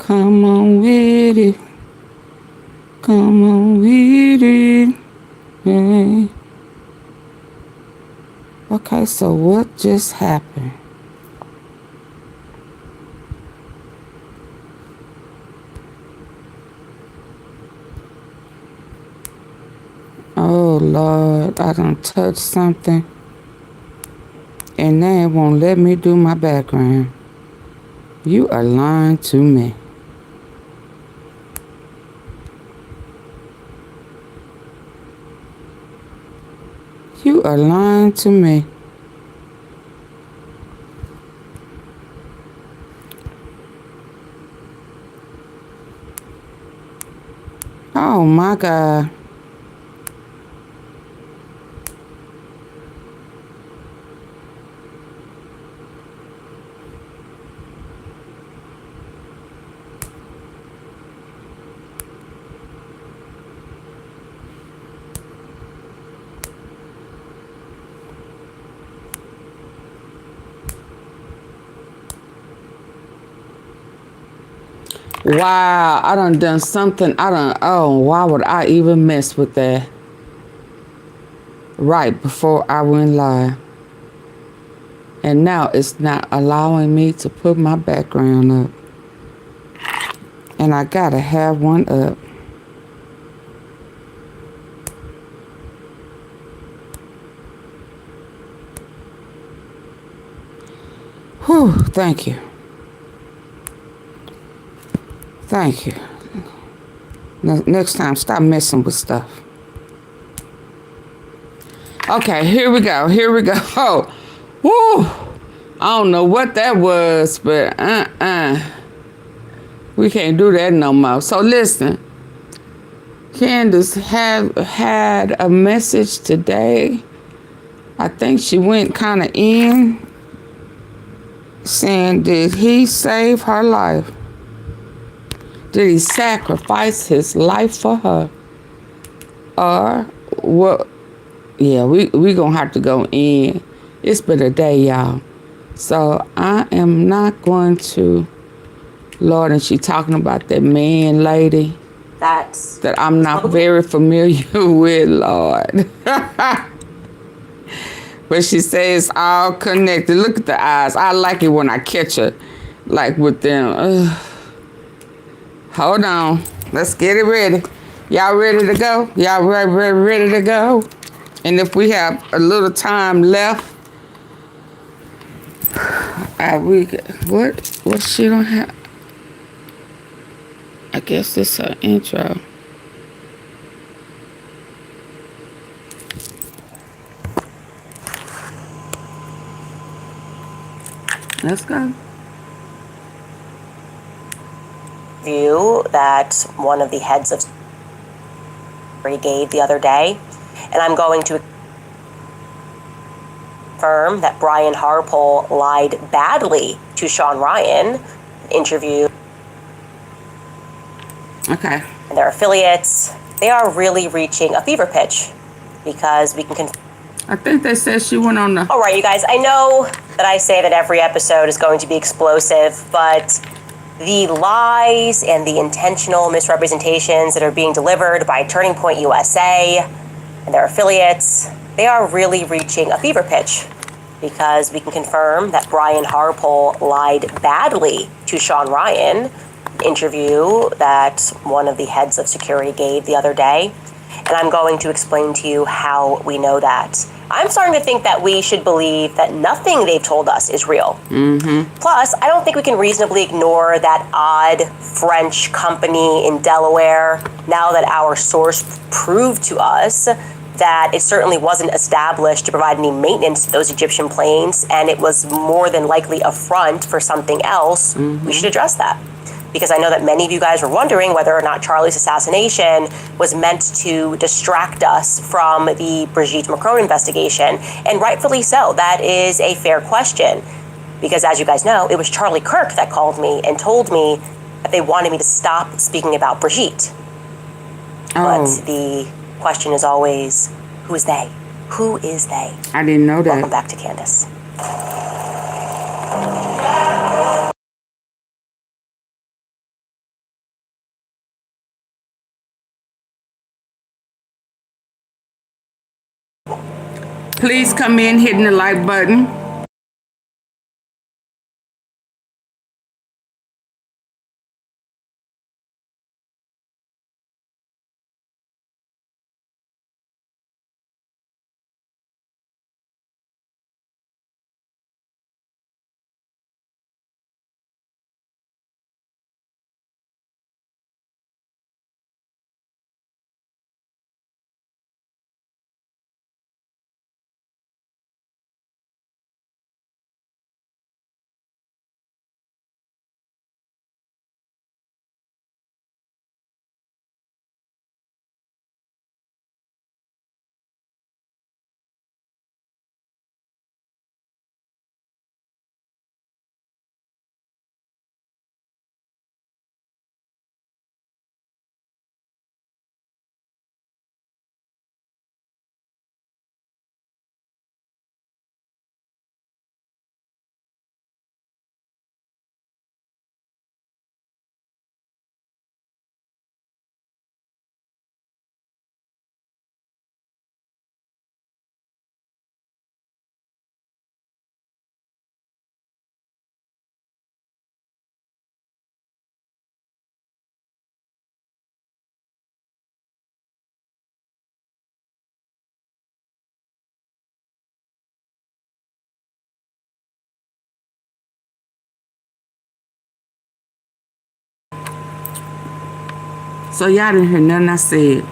Come on with it. Come on with it. Hey. Okay, so what just happened? Oh, Lord, I done touched something. And now it won't let me do my background. You are lying to me. You are lying to me. Oh, my God. Wow, I done something. Oh, why would I even mess with that? Right before I went live. And now it's not allowing me to put my background up. And I gotta have one up. Whew, thank you. Thank you. Next time, stop messing with stuff. Okay, here we go. Here we go. Oh, woo! I don't know what that was, but we can't do that no more. So listen, Candace had a message today. I think she went kind of in, saying, did he save her life? Did he sacrifice his life for her? Or what? Yeah, we gonna have to go in. It's been a day, y'all. So I am not going to, Lord, and she talking about that man lady that I'm not very familiar with, Lord. But she says all connected. Look at the eyes. I like it when I catch her, like with them. Hold on. Let's get it ready. Y'all ready to go? Y'all ready to go? And if we have a little time left, what she don't have? I guess it's her intro. Let's go. View that one of the heads of gave the other day, and I'm going to confirm that Brian Harpole lied badly to Sean Ryan. Interview. Okay. And their affiliates, they are really reaching a fever pitch because we can I think they said she went on the... All right, you guys, I know that I say that every episode is going to be explosive, but the lies and the intentional misrepresentations that are being delivered by Turning Point USA and their affiliates, they are really reaching a fever pitch because we can confirm that Brian Harpole lied badly to Sean Ryan. Interview that one of the heads of security gave the other day, and I'm going to explain to you how we know that. I'm starting to think that we should believe that nothing they've told us is real. Mm-hmm. Plus, I don't think we can reasonably ignore that odd French company in Delaware now that our source proved to us that it certainly wasn't established to provide any maintenance to those Egyptian planes, and it was more than likely a front for something else. Mm-hmm. We should address that. Because I know that many of you guys were wondering whether or not Charlie's assassination was meant to distract us from the Brigitte Macron investigation, and rightfully so. That is a fair question, because as you guys know, it was Charlie Kirk that called me and told me that they wanted me to stop speaking about Brigitte. But the question is always, who is they? Who is they? I didn't know that. Welcome back to Candace. Please come in hitting the like button. So y'all didn't hear nothing I said.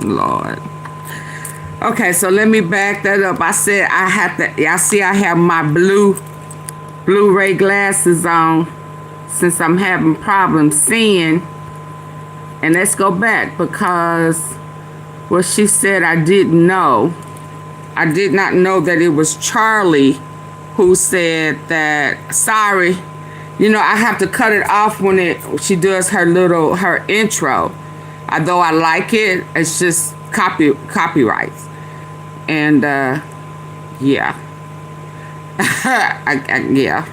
Lord. Okay, so let me back that up. I said I have to, y'all see I have my Blu-ray glasses on since I'm having problems seeing. And let's go back because what she said I didn't know. I did not know that it was Charlie who said that, sorry, you know, I have to cut it off when she does her intro. Although I like it, it's just copyrights. And yeah. Yeah.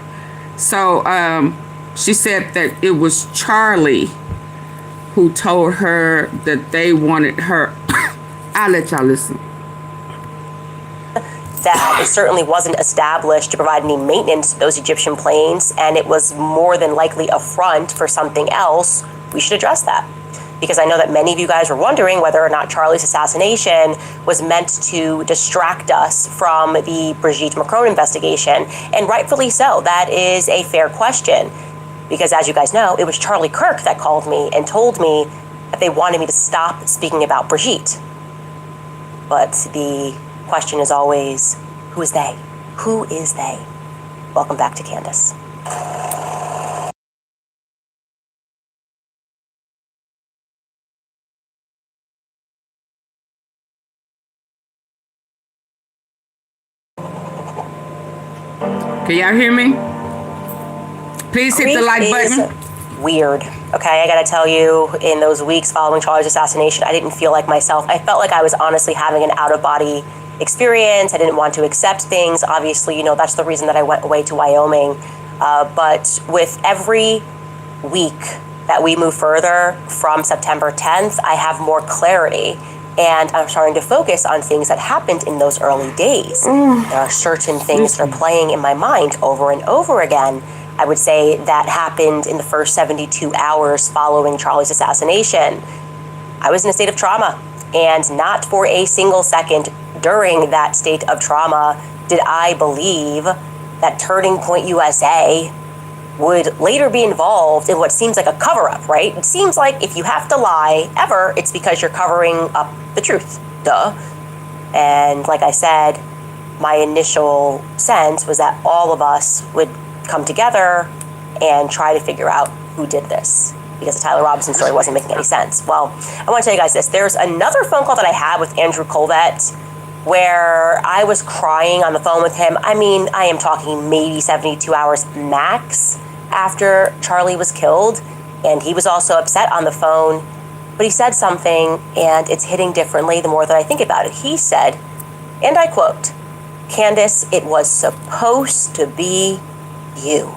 So she said that it was Charlie who told her that they wanted her. I'll let y'all listen. That it certainly wasn't established to provide any maintenance to those Egyptian planes, and it was more than likely a front for something else. We should address that. Because I know that many of you guys were wondering whether or not Charlie's assassination was meant to distract us from the Brigitte Macron investigation, and rightfully so. That is a fair question. Because as you guys know, it was Charlie Kirk that called me and told me that they wanted me to stop speaking about Brigitte. But the question is always, who is they? Who is they? Welcome back to Candace. Can y'all hear me? Please hit the like button. Weird. Okay, I gotta tell you, in those weeks following Charlie's assassination, I didn't feel like myself. I felt like I was honestly having an out-of-body experience. I didn't want to accept things. Obviously, you know, that's the reason that I went away to Wyoming. But with every week that we move further from September 10th, I have more clarity. And I'm starting to focus on things that happened in those early days. There are certain things that are playing in my mind over and over again. I would say that happened in the first 72 hours following Charlie's assassination. I was in a state of trauma, and not for a single second during that state of trauma did I believe that Turning Point USA would later be involved in what seems like a cover-up, right? It seems like if you have to lie ever, it's because you're covering up the truth. Duh. And like I said, my initial sense was that all of us would come together and try to figure out who did this, because the Tyler Robinson story wasn't making any sense. Well, I want to tell you guys this. There's another phone call that I had with Andrew Colvett where I was crying on the phone with him. I mean, I am talking maybe 72 hours max after Charlie was killed. And he was also upset on the phone, but he said something, and it's hitting differently the more that I think about it. He said, and I quote, "Candace, it was supposed to be you."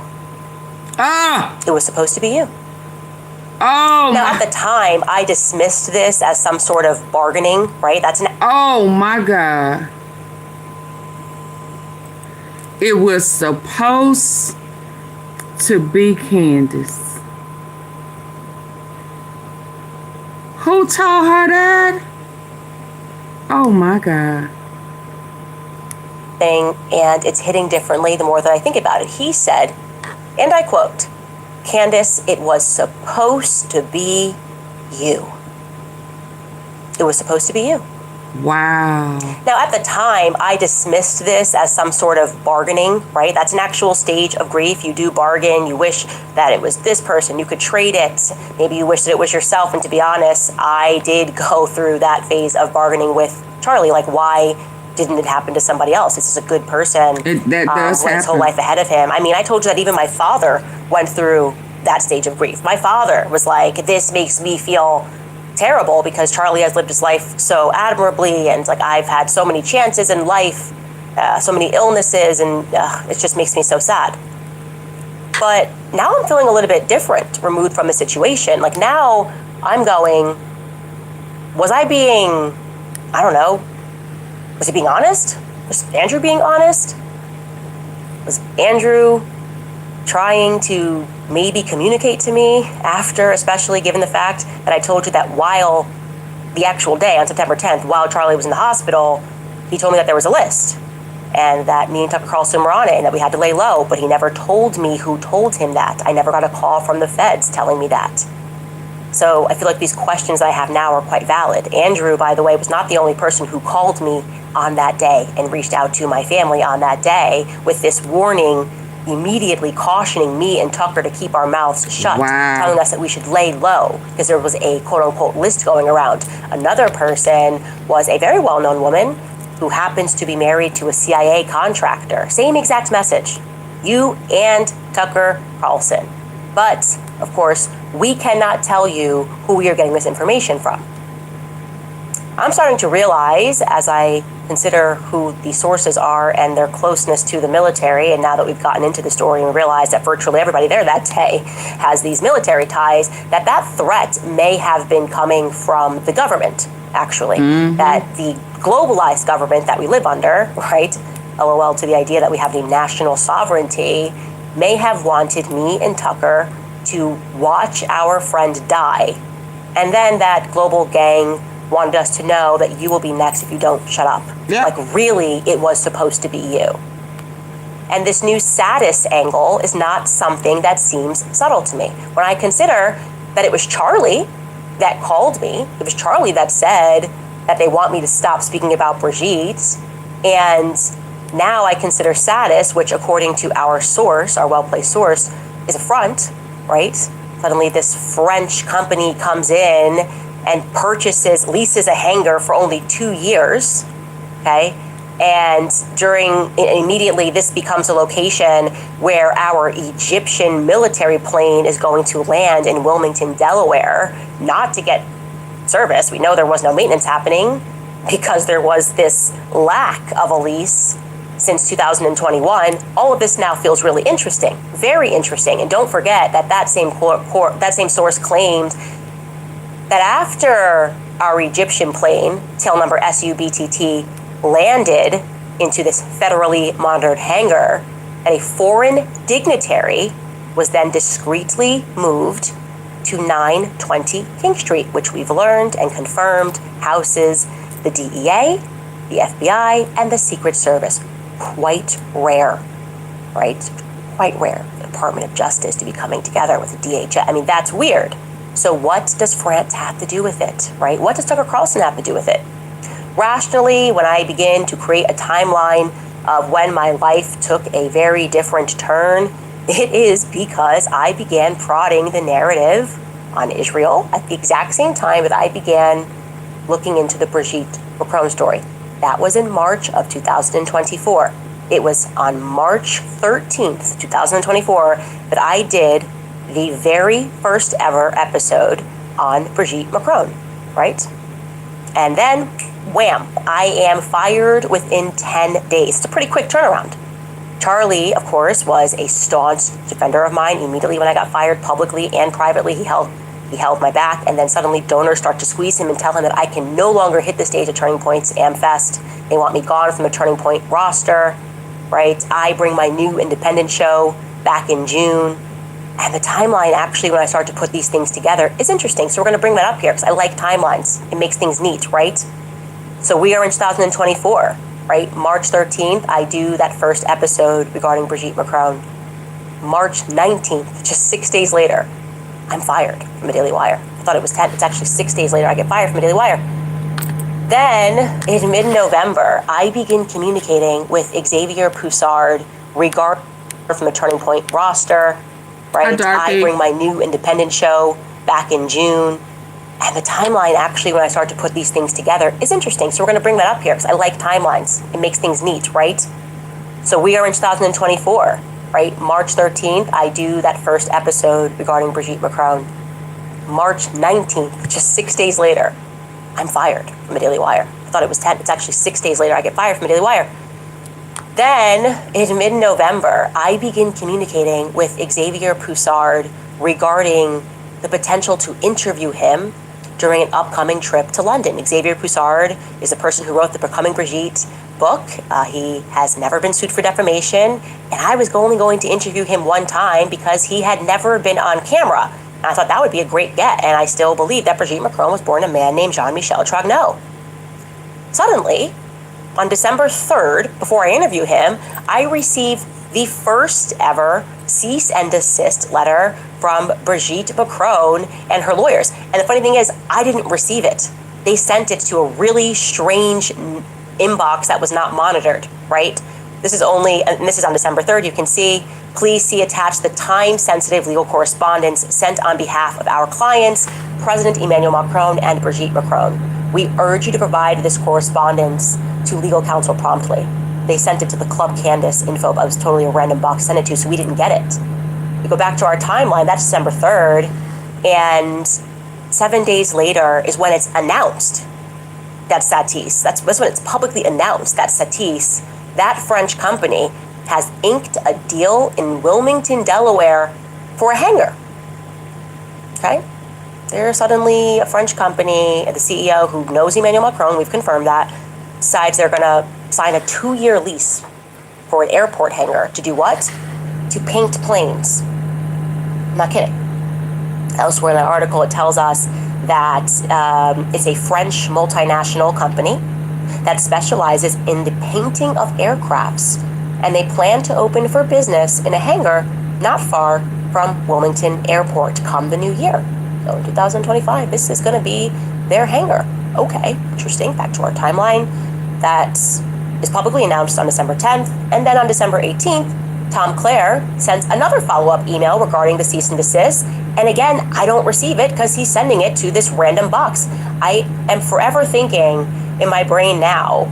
It was supposed to be you. Oh Now, at my. the time, I dismissed this as some sort of bargaining, right? That's an Oh my God. It was supposed to be Candace. Who told her that? Oh my God. thing, and it's hitting differently the more that I think about it. He said, and I quote, "Candace, it was supposed to be you. It was supposed to be you." Wow. Now, at the time, I dismissed this as some sort of bargaining, right? That's an actual stage of grief. You do bargain. You wish that it was this person. You could trade it. Maybe you wish that it was yourself. And to be honest, I did go through that phase of bargaining with Charlie. Like, why didn't it happen to somebody else? This is a good person. That does who had his whole happen. life ahead of him. I mean, I told you that even my father went through that stage of grief. My father was like, this makes me feel terrible because Charlie has lived his life so admirably, and like I've had so many chances in life, so many illnesses, and it just makes me so sad. But now I'm feeling a little bit different, removed from the situation. Like now I'm going, was I being, I don't know, was he being honest? Was Andrew being honest? Was Andrew trying to maybe communicate to me after, especially given the fact that I told you that while the actual day on September 10th, while Charlie was in the hospital, he told me that there was a list and that me and Tucker Carlson were on it and that we had to lay low, but he never told me who told him that. I never got a call from the feds telling me that. So I feel like these questions I have now are quite valid. Andrew, by the way, was not the only person who called me on that day and reached out to my family on that day with this warning, immediately cautioning me and Tucker to keep our mouths shut, Wow. telling us that we should lay low because there was a quote-unquote list going around. Another person was a very well-known woman who happens to be married to a CIA contractor. Same exact message. You and Tucker Carlson. But, of course, we cannot tell you who we are getting this information from. I'm starting to realize, as I consider who the sources are and their closeness to the military, and now that we've gotten into the story and realized that virtually everybody there that day has these military ties, that that threat may have been coming from the government, actually. That the globalized government that we live under, right, LOL to the idea that we have a national sovereignty, may have wanted me and Tucker to watch our friend die. And then that global gang wanted us to know that you will be next if you don't shut up. Yeah. Like, really, it was supposed to be you. And this new status angle is not something that seems subtle to me. When I consider that it was Charlie that called me, it was Charlie that said that they want me to stop speaking about Brigitte, and now I consider status, which according to our source, our well-placed source, is a front, right? Suddenly this French company comes in and leases a hangar for only 2 years, okay? And immediately this becomes a location where our Egyptian military plane is going to land in Wilmington, Delaware, not to get service. We know there was no maintenance happening because there was this lack of a lease since 2021. All of this now feels really interesting, very interesting. And don't forget that that same source claimed that after our Egyptian plane, tail number SUBCRIBE, landed into this federally monitored hangar, that a foreign dignitary was then discreetly moved to 920 King Street, which we've learned and confirmed houses the DEA, the FBI, and the Secret Service. Quite rare, right? Quite rare, the Department of Justice to be coming together with the DHS. I mean, that's weird. So what does France have to do with it, right? What does Tucker Carlson have to do with it? Rationally, when I begin to create a timeline of when my life took a very different turn, it is because I began prodding the narrative on Israel at the exact same time that I began looking into the Brigitte Macron story. That was in March of 2024. It was on March 13th, 2024, that I did the very first ever episode on Brigitte Macron, right? And then, wham, I am fired within 10 days. It's a pretty quick turnaround. Charlie, of course, was a staunch defender of mine. Immediately when I got fired, publicly and privately, he held He held my back, and then suddenly donors start to squeeze him and tell him that I can no longer hit the stage at Turning Point's AmFest. They want me gone from the Turning Point roster, right? I bring my new independent show back in June. And the timeline, actually, when I start to put these things together, is interesting. So we're going to bring that up here because I like timelines. It makes things neat, right? So we are in 2024, right? March 13th, I do that first episode regarding Brigitte Macron. March 19th, just 6 days later, I'm fired from the Daily Wire. I thought it was 10. It's actually 6 days later I get fired from the Daily Wire. Then, in mid-November, I begin communicating with Xavier Poussard regarding from the Turning Point roster, right? I bring my new independent show back in June. And the timeline, actually, when I start to put these things together, is interesting. So we're going to bring that up here because I like timelines. It makes things neat, right? So we are in 2024, right? March 13th, I do that first episode regarding Brigitte Macron. March 19th, just 6 days later, I'm fired from the Daily Wire. I thought it was 10. It's actually 6 days later I get fired from the Daily Wire. Then, in mid-November, I begin communicating with Xavier Poussard regarding the potential to interview him during an upcoming trip to London. Xavier Poussard is the person who wrote the Becoming Brigitte book. He has never been sued for defamation, and I was only going to interview him one time because he had never been on camera. And I thought that would be a great get, and I still believe that Brigitte Macron was born a man named Jean-Michel Trogneau. Suddenly, on December 3rd, before I interview him, I received the first ever cease and desist letter from Brigitte Macron and her lawyers. And the funny thing is, I didn't receive it. They sent it to a really strange inbox that was not monitored, right? This is on December 3rd. You can see, please see attached the time-sensitive legal correspondence sent on behalf of our clients, President Emmanuel Macron and Brigitte Macron. We urge you to provide this correspondence to legal counsel promptly. They sent it to the Club Candace info, but it was totally a random box to send it to, so we didn't get it. We go back to our timeline, that's December 3rd, and 7 days later is when it's announced that Satis, that's when it's publicly announced that Satis, that French company, has inked a deal in Wilmington, Delaware for a hangar. Okay? They're suddenly a French company, the CEO who knows Emmanuel Macron, we've confirmed that, decides they're going to sign a 2-year lease for an airport hangar to do what? To paint planes. I'm not kidding. Elsewhere in the article, it tells us that it's a French multinational company that specializes in the painting of aircrafts, and they plan to open for business in a hangar not far from Wilmington Airport come the new year. So in 2025, this is going to be their hangar. Okay, interesting. Back to our timeline. That is publicly announced on December 10th, and then on December 18th, Tom Clare sends another follow-up email regarding the cease and desist, and again, I don't receive it because he's sending it to this random box. I am forever thinking in my brain now,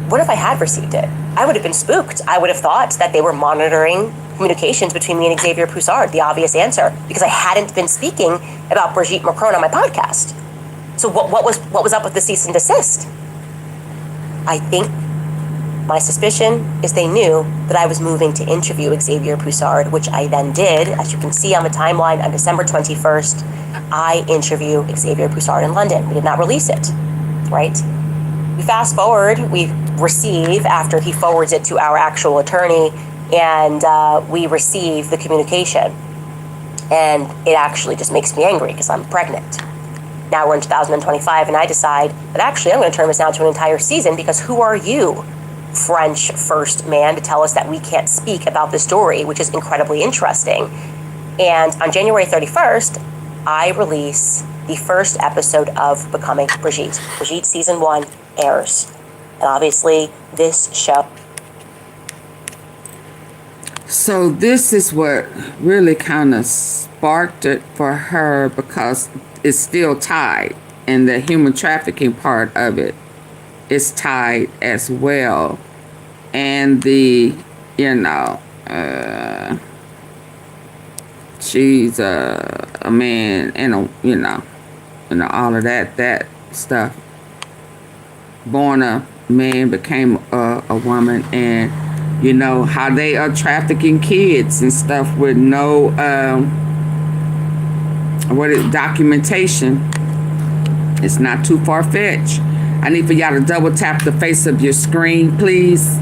what if I had received it? I would have been spooked. I would have thought that they were monitoring communications between me and Xavier Poussard, the obvious answer, because I hadn't been speaking about Brigitte Macron on my podcast. So what was up with the cease and desist? I think my suspicion is they knew that I was moving to interview Xavier Poussard, which I then did. As you can see on the timeline, on December 21st, I interview Xavier Poussard in London. We did not release it, right? We fast forward, we receive, after he forwards it to our actual attorney, and we receive the communication. And it actually just makes me angry because I'm pregnant. Now we're in 2025, and I decide that actually I'm going to turn this now to an entire season, because who are you, French first man, to tell us that we can't speak about the story, which is incredibly interesting. And on January 31st, I release the first episode of Becoming Brigitte. Brigitte Season 1 airs. And obviously, this show... So this is what really kind of sparked it for her, because it's still tied, and the human trafficking part of it is tied as well. And the, she's a man and all of that stuff. Born a man, became a woman, and how they are trafficking kids and stuff with no what is documentation. It's not too far-fetched. I need for y'all to double tap the face of your screen, please.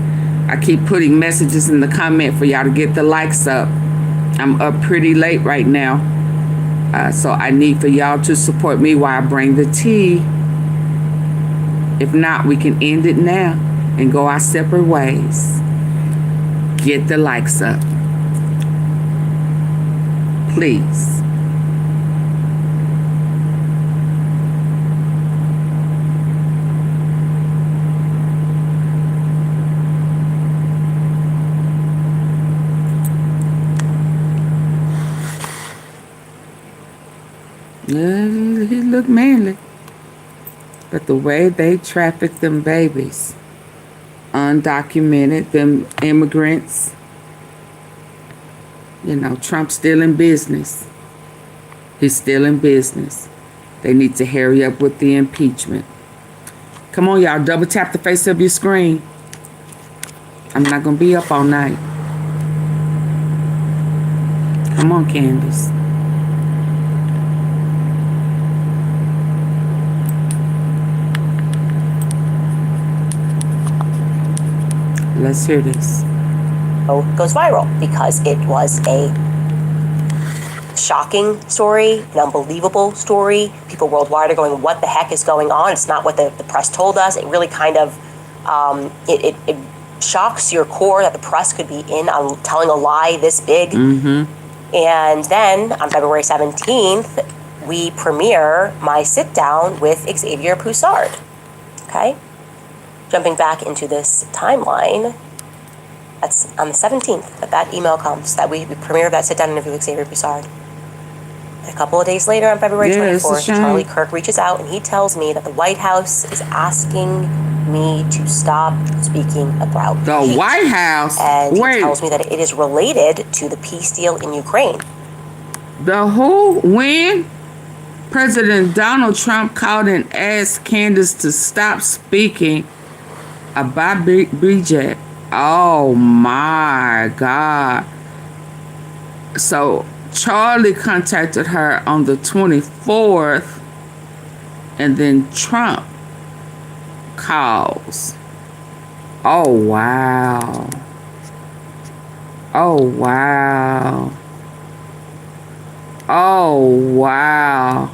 I keep putting messages in the comment for y'all to get the likes up. I'm up pretty late right now. So I need for y'all to support me while I bring the tea. If not, we can end it now and go our separate ways. Get the likes up. Please. He looked manly. But the way they traffic them babies, undocumented, them immigrants, you know, Trump's still in business. He's still in business. They need to hurry up with the impeachment. Come on, y'all, double tap the face of your screen. I'm not going to be up all night. Come on, Candace. Let's hear this. Goes viral because it was a shocking story, an unbelievable story. People worldwide are going, what the heck is going on? It's not what the press told us. It really kind of, it shocks your core that the press could be in on telling a lie this big. Mm-hmm. And then on February 17th, we premiere my sit down with Xavier Poussard. Okay? Jumping back into this timeline, that's on the 17th that email comes, that we premiere that sit down interview with Xavier Poussard. And a couple of days later, on February 24th, Charlie Kirk reaches out and he tells me that the White House is asking me to stop speaking about the hate. White House. And he tells me that it is related to the peace deal in Ukraine. The who? When? President Donald Trump called and asked Candace to stop speaking about Bridget. Oh my God. So Charlie contacted her on the 24th, and then Trump calls. Oh wow. Oh wow. Oh wow.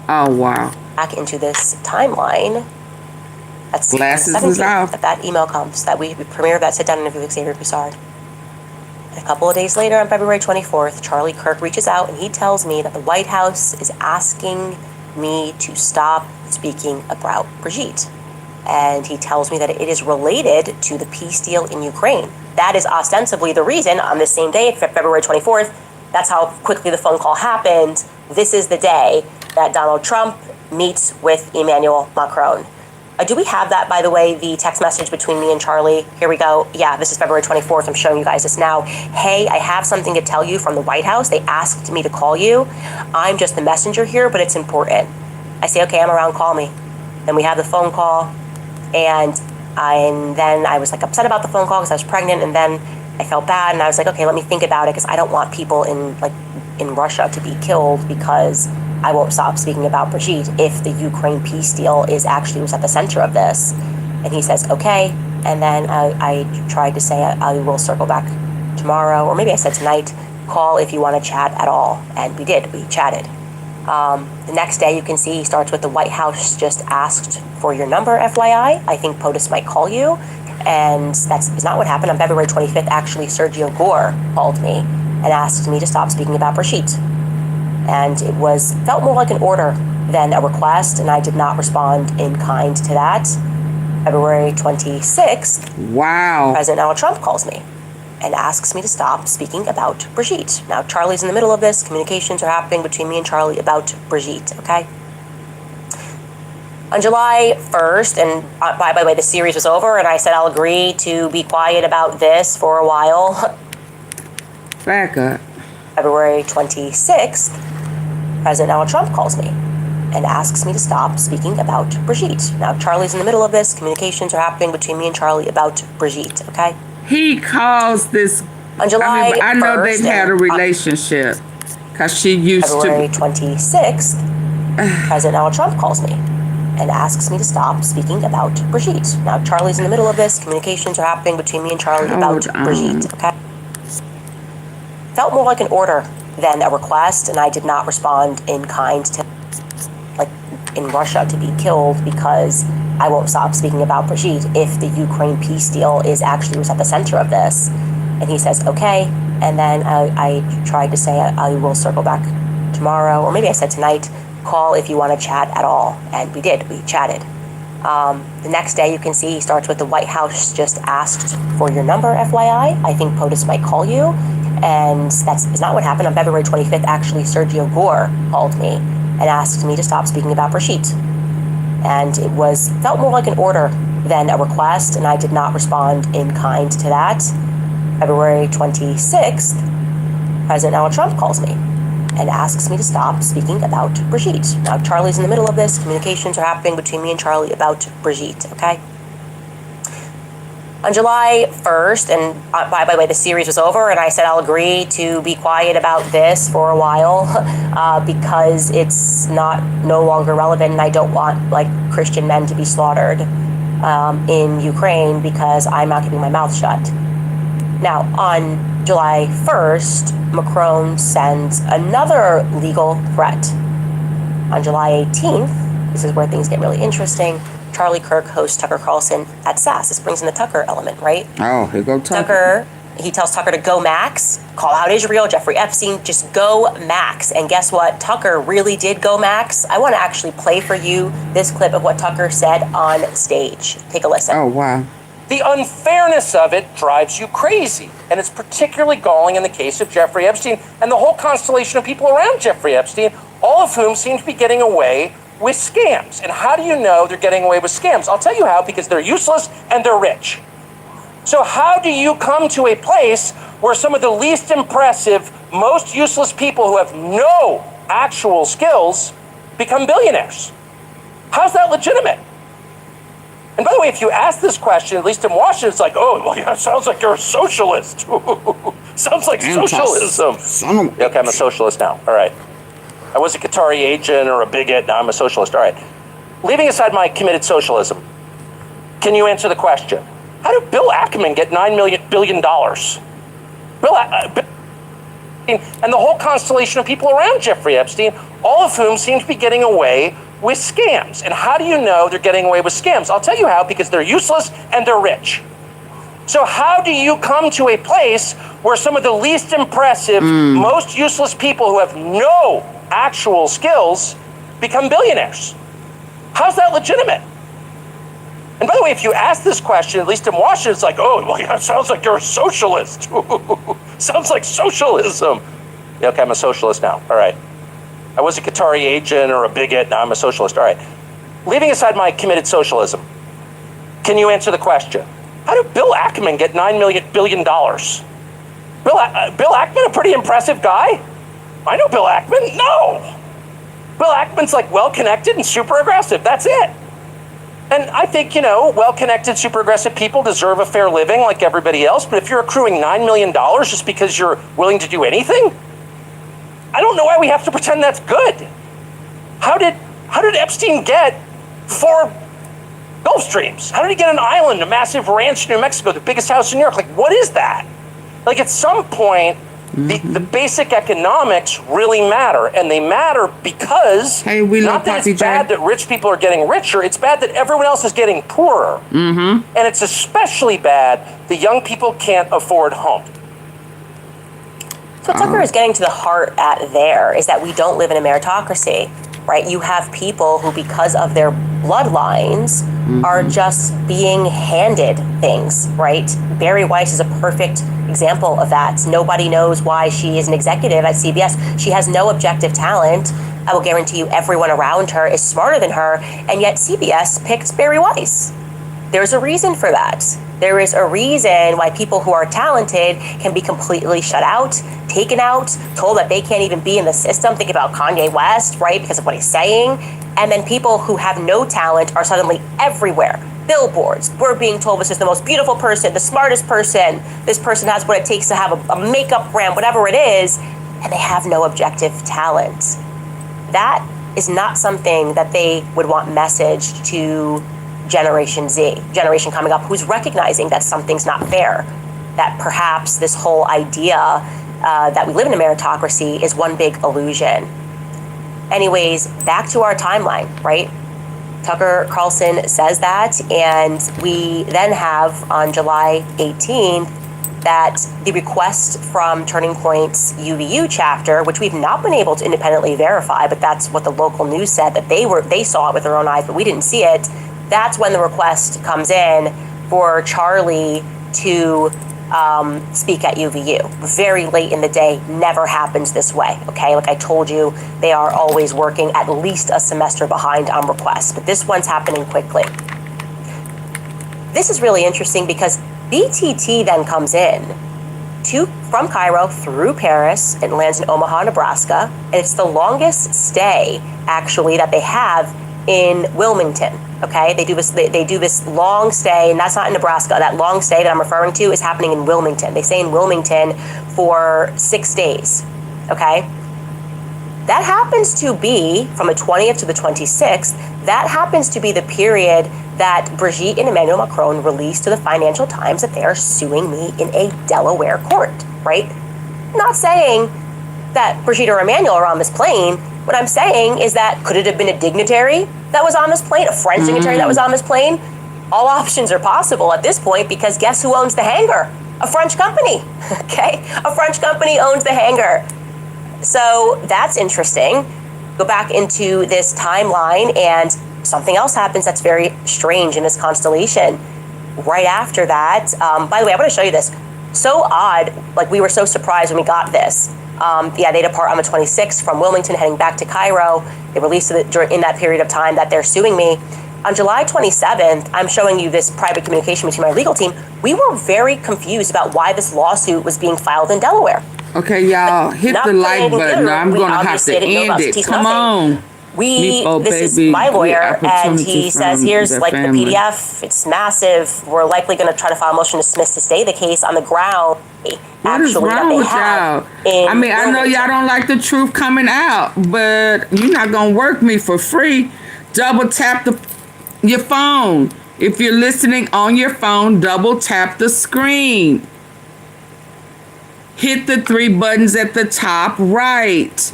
Oh wow. Back into this timeline. That's glasses is off. That email comes that we premiere that sit down interview with Xavier Poussard. And a couple of days later, on February 24th, Charlie Kirk reaches out and he tells me that the White House is asking me to stop speaking about Brigitte. And he tells me that it is related to the peace deal in Ukraine. That is ostensibly the reason on this same day, February 24th, that's how quickly the phone call happened. This is the day that Donald Trump meets with Emmanuel Macron. Do we have that, by the way, the text message between me and Charlie? Here we go. Yeah, this is February 24th. I'm showing you guys this now. Hey, I have something to tell you from the White House. They asked me to call you. I'm just the messenger here, but it's important. I say, okay, I'm around, call me. Then we have the phone call, and then I was like upset about the phone call because I was pregnant, and then I felt bad, and I was like, okay, let me think about it because I don't want people in Russia to be killed because I won't stop speaking about Brigitte if the Ukraine peace deal was at the center of this. And he says, okay. And then I tried to say I will circle back tomorrow, or maybe I said tonight, call if you want to chat at all. And we did, we chatted. The next day you can see he starts with the White House just asked for your number, FYI. I think POTUS might call you. And that's not what happened. On February 25th, actually, Sergio Gore called me and asked me to stop speaking about Brigitte. And it felt more like an order than a request, and I did not respond in kind to that. February 26th, wow. President Donald Trump calls me and asks me to stop speaking about Brigitte. Now, Charlie's in the middle of this. Communications are happening between me and Charlie about Brigitte, okay? On July 1st, and by the way, the series was over, and I said I'll agree to be quiet about this for a while. Back up. February 26th, President Donald Trump calls me and asks me to stop speaking about Brigitte. Now, Charlie's in the middle of this. Communications are happening between me and Charlie about Brigitte, okay? He calls this On July I know they've 1st had a and relationship because she used February to. 26th, President Donald Trump calls me and asks me to stop speaking about Brigitte. Now, Charlie's in the middle of this. Communications are happening between me and Charlie about Brigitte, okay? Felt more like an order than a request, and I did not respond in kind to, like, in Russia to be killed because I won't stop speaking about Brigitte if the Ukraine peace deal is actually what's at the center of this. And he says, okay. And then I tried to say I will circle back tomorrow, or maybe I said tonight, call if you want to chat at all. And we did, we chatted. The next day you can see he starts with the White House just asked for your number, FYI. I think POTUS might call you. And that's not what happened. On February 25th, actually, Sergio Gore called me and asked me to stop speaking about Brigitte. And it felt more like an order than a request, and I did not respond in kind to that. February 26th, President Donald Trump calls me and asks me to stop speaking about Brigitte. Now, Charlie's in the middle of this. Communications are happening between me and Charlie about Brigitte, okay? On July 1st, and by the way, the series was over, and I said I'll agree to be quiet about this for a while because it's no longer relevant, and I don't want, like, Christian men to be slaughtered in Ukraine because I'm not keeping my mouth shut. Now, on July 1st, Macron sends another legal threat. On July 18th, this is where things get really interesting, Charlie Kirk hosts Tucker Carlson at SAS. This brings in the Tucker element, right? Oh, here go Tucker. He tells Tucker to go max, call out Israel, Jeffrey Epstein, just go max. And guess what? Tucker really did go max. I want to actually play for you this clip of what Tucker said on stage. Take a listen. Oh, wow. The unfairness of it drives you crazy. And it's particularly galling in the case of Jeffrey Epstein and the whole constellation of people around Jeffrey Epstein, all of whom seem to be getting away with scams. And how do you know they're getting away with scams? I'll tell you how, because they're useless and they're rich. So how do you come to a place where some of the least impressive, most useless people who have no actual skills become billionaires? How's that legitimate? And by the way, if you ask this question, at least in Washington, it's like, oh, well, yeah, it sounds like you're a socialist. Sounds like socialism. Okay, I'm a socialist now. All right. I was a Qatari agent or a bigot. Now I'm a socialist. All right. Leaving aside my committed socialism, can you answer the question? How did Bill Ackman get $9 billion? And the whole constellation of people around Jeffrey Epstein, all of whom seem to be getting away with scams. And how do you know they're getting away with scams? I'll tell you how, because they're useless and they're rich. So how do you come to a place where some of the least impressive, most useless people who have no actual skills become billionaires? How's that legitimate? And by the way, if you ask this question, at least in Washington, it's like, oh, well, yeah, it sounds like you're a socialist. Sounds like socialism. Yeah, okay, I'm a socialist now. All right. I was a Qatari agent or a bigot. Now I'm a socialist. All right. Leaving aside my committed socialism, can you answer the question? How did Bill Ackman get $9 billion? Bill Ackman, a pretty impressive guy? I know Bill Ackman. No. Bill Ackman's like well-connected and super aggressive. That's it. And I think, well-connected, super aggressive people deserve a fair living like everybody else. But if you're accruing $9 million just because you're willing to do anything, I don't know why we have to pretend that's good. How did Epstein get 4 Gulf Streams? How did he get an island, a massive ranch in New Mexico, the biggest house in New York? Like, what is that? Like, at some point, the basic economics really matter, and they matter because not that it's bad that rich people are getting richer, it's bad that everyone else is getting poorer. And it's especially bad the young people can't afford homes. So what Tucker is getting to the heart at there is that we don't live in a meritocracy, right? You have people who, because of their bloodlines, are just being handed things, right? Barry Weiss is a perfect example of that. Nobody knows why she is an executive at CBS. She has no objective talent. I will guarantee you everyone around her is smarter than her, and yet CBS picked Barry Weiss. There's a reason for that. There is a reason why people who are talented can be completely shut out, taken out, told that they can't even be in the system. Think about Kanye West, right, because of what he's saying. And then people who have no talent are suddenly everywhere. billboards. We're being told this is the most beautiful person, the smartest person. This person has what it takes to have a makeup brand, whatever it is, and they have no objective talent. That is not something that they would want messaged to Generation Z, generation coming up, who's recognizing that something's not fair, that perhaps this whole idea that we live in a meritocracy is one big illusion. Anyways, back to our timeline, right? Tucker Carlson says that, and we then have on July 18th that the request from Turning Point's UVU chapter, which we've not been able to independently verify, but that's what the local news said, that they saw it with their own eyes, but we didn't see it. That's when the request comes in for Charlie to speak at UVU. Very late in the day, never happens this way, okay? Like I told you, they are always working at least a semester behind on requests, but this one's happening quickly. This is really interesting because BTT then comes in from Cairo through Paris and lands in Omaha, Nebraska, and it's the longest stay, actually, that they have in Wilmington. Okay, they do this long stay, and that's not in Nebraska. That long stay that I'm referring to is happening in Wilmington. They stay in Wilmington for 6 days. Okay, that happens to be from the 20th to the 26th. That happens to be the period that Brigitte and Emmanuel Macron released to the Financial Times that they are suing me in a Delaware court. Right? Not saying that Brigitte or Emmanuel are on this plane. What I'm saying is that could it have been a dignitary that was on this plane, a French dignitary that was on this plane? All options are possible at this point because guess who owns the hangar? A French company, okay? A French company owns the hangar. So that's interesting. Go back into this timeline and something else happens that's very strange in this constellation. Right after that, by the way, I want to show you this. So odd, like we were so surprised when we got this. They depart on the 26th from Wilmington, heading back to Cairo. They released it in that period of time that they're suing me. On July 27th, I'm showing you this private communication between my legal team. We were very confused about why this lawsuit was being filed in Delaware. Okay, y'all, hit the like button. I'm going to have to end it. Come on. This is my lawyer, and he says, here's like the PDF. It's massive. We're likely going to try to file a motion to dismiss to stay the case on the ground. What is wrong with y'all? I mean, I know y'all don't like the truth coming out, but you're not going to work me for free. Double tap your phone. If you're listening on your phone, double tap the screen. Hit the 3 buttons at the top right.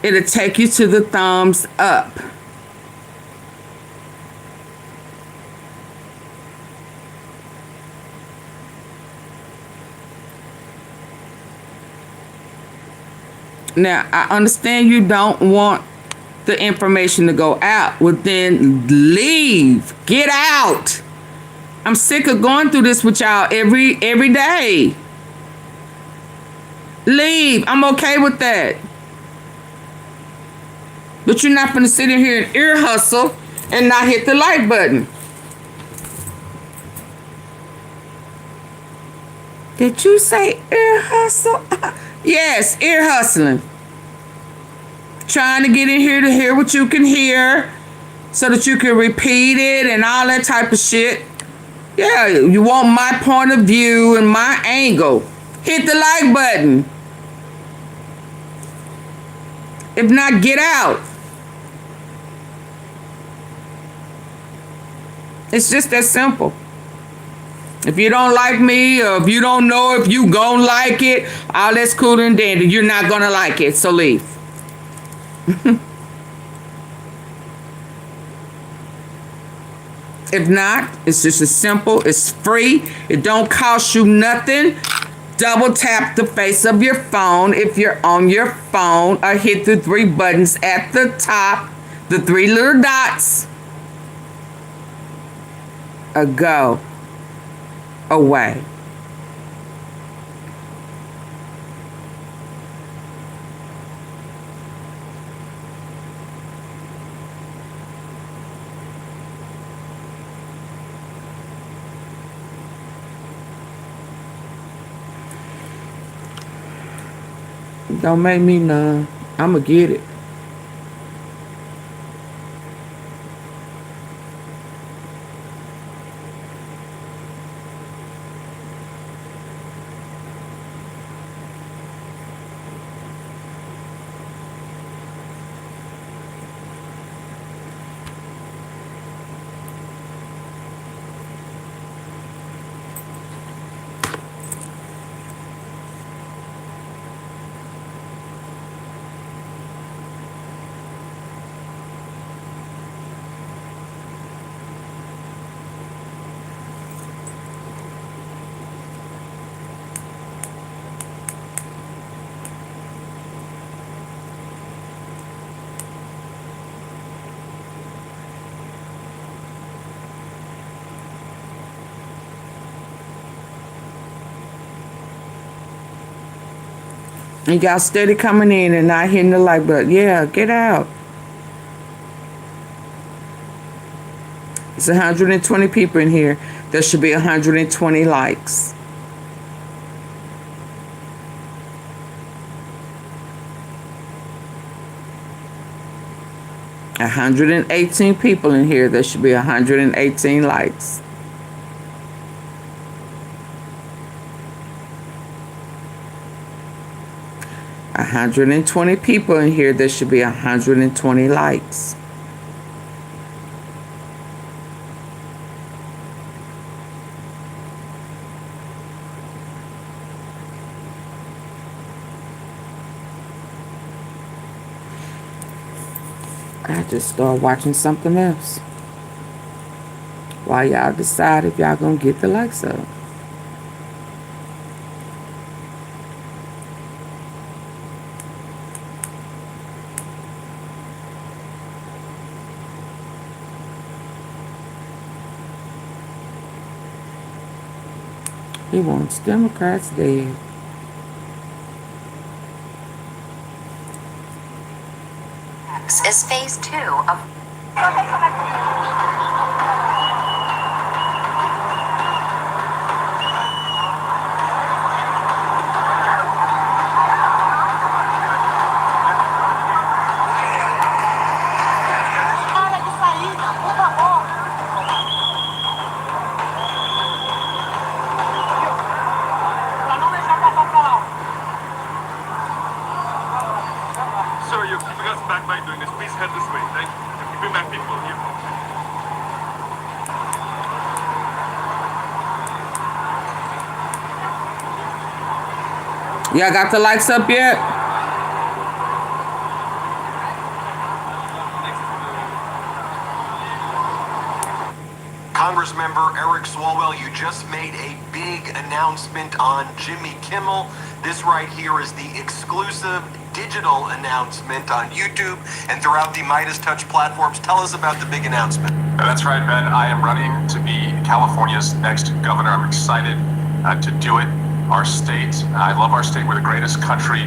It'll take you to the thumbs up. Now, I understand you don't want the information to go out. Well, then leave. Get out. I'm sick of going through this with y'all every day. Leave. I'm okay with that. But you're not going to sit in here and ear hustle and not hit the like button. Did you say ear hustle? Yes, ear hustling. Trying to get in here to hear what you can hear so that you can repeat it and all that type of shit. Yeah, you want my point of view and my angle. Hit the like button. If not, get out. It's just that simple. If you don't like me, or if you don't know if you gon' like it, all that's cool and dandy. You're not gonna like it, so leave. If not, it's just as simple. It's free. It don't cost you nothing. Double tap the face of your phone if you're on your phone, or hit the 3 buttons at the top, the 3 little dots. A go away. Don't make me none. I'ma get it. You got steady coming in and not hitting the like button. Yeah, get out. It's 120 people in here. There should be 120 likes. $118 people in here. There should be 118 likes. $120 people in here. There should be 120 likes. I just start watching something else while y'all decide if y'all gonna get the likes up. He wants Democrats dead. Is phase 2 of Sir, you're keeping us back by doing this. Please head this way. Thank you. You're keeping back people here. Y'all got the likes up yet? Congressmember Eric Swalwell, you just made a big announcement on Jimmy Kimmel. This right here is the exclusive digital announcement on YouTube and throughout the Midas Touch platforms. Tell us about the big announcement. That's right, Ben. I am running to be California's next governor. I'm excited to do it. Our state, I love our state. We're the greatest country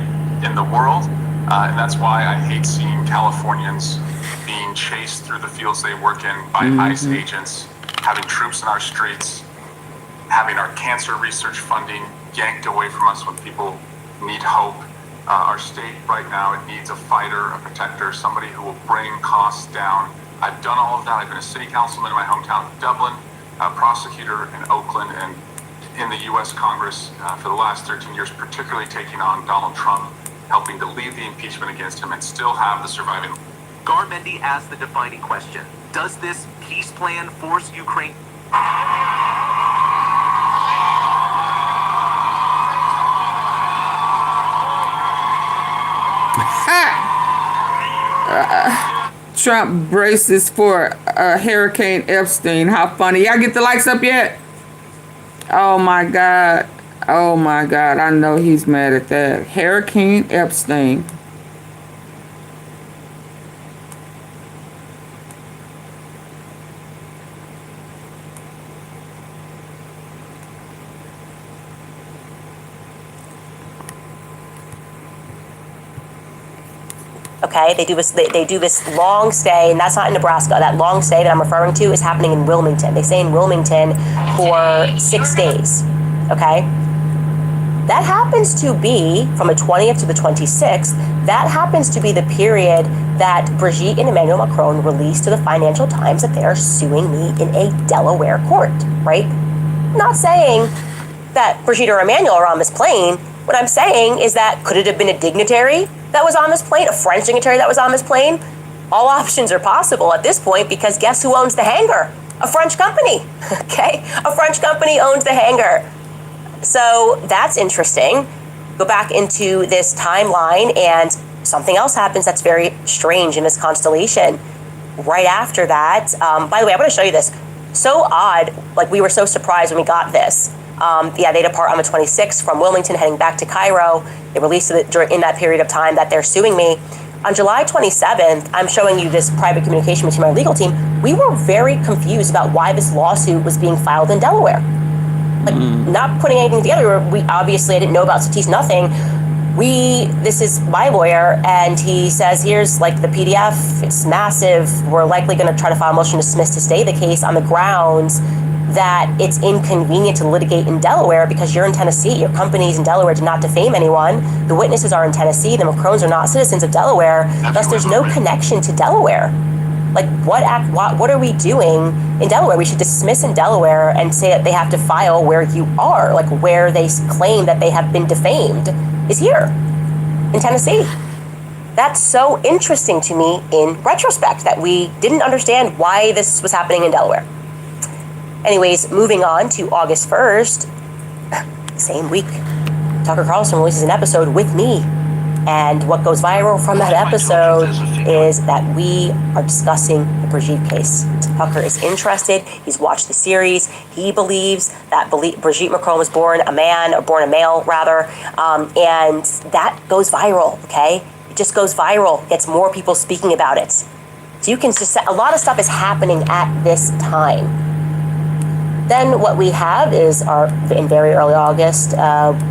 in the world. And that's why I hate seeing Californians being chased through the fields they work in by ICE agents, having troops in our streets, having our cancer research funding yanked away from us when people need hope. Our state right now, it needs a fighter, a protector, somebody who will bring costs down. I've done all of that. I've been a city councilman in my hometown of Dublin, a prosecutor in Oakland, and in the U.S. Congress for the last 13 years, particularly taking on Donald Trump, helping to lead the impeachment against him and still have the surviving. Garmendi asked the defining question: does this peace plan force Ukraine? Trump braces for Hurricane Epstein. How funny. Y'all get the likes up yet? Oh my God. Oh my God. I know he's mad at that. Hurricane Epstein. Okay, they do this long stay, and that's not in Nebraska. That long stay that I'm referring to is happening in Wilmington. They stay in Wilmington for 6 days. Okay, that happens to be from the 20th to the 26th. That happens to be the period that Brigitte and Emmanuel Macron released to the Financial Times that they are suing me in a Delaware court. Right? I'm not saying that Brigitte or Emmanuel are on this plane. What I'm saying is that could it have been a dignitary that was on this plane, a French dignitary that was on this plane? All options are possible at this point, because guess who owns the hangar? A French company, okay? A French company owns the hangar. So that's interesting. Go back into this timeline and something else happens that's very strange in this constellation. Right after that, by the way, I'm gonna show you this. So odd, like we were so surprised when we got this. They depart on the 26th from Wilmington, heading back to Cairo. They released it in that period of time that they're suing me. On July 27th, I'm showing you this private communication between my legal team. We were very confused about why this lawsuit was being filed in Delaware. Like, not putting anything together. I didn't know about Satis, nothing. this is my lawyer, and he says, here's like the PDF, it's massive. We're likely going to try to file a motion to dismiss to stay the case on the grounds that it's inconvenient to litigate in Delaware because you're in Tennessee. Your company's in Delaware to not defame anyone. The witnesses are in Tennessee. The McCrones are not citizens of Delaware. Thus, there's no connection to Delaware. Like, what are we doing in Delaware? We should dismiss in Delaware and say that they have to file where you are, like where they claim that they have been defamed is here in Tennessee. That's so interesting to me in retrospect that we didn't understand why this was happening in Delaware. Anyways, moving on to August 1st, same week, Tucker Carlson releases an episode with me. And what goes viral from that episode is that we are discussing the Brigitte case. Tucker is interested. He's watched the series. He believes that Brigitte Macron was born a male, rather. And that goes viral, okay? It just goes viral, gets more people speaking about it. So you can just, a lot of stuff is happening at this time. Then what we have is in very early August,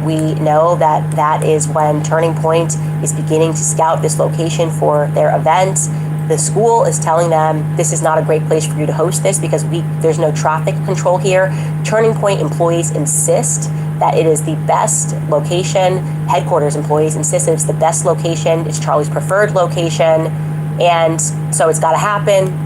we know that is when Turning Point is beginning to scout this location for their event. The school is telling them this is not a great place for you to host this because there's no traffic control here. Turning Point employees insist that it is the best location. Headquarters employees insist that it's the best location. It's Charlie's preferred location. And so it's got to happen.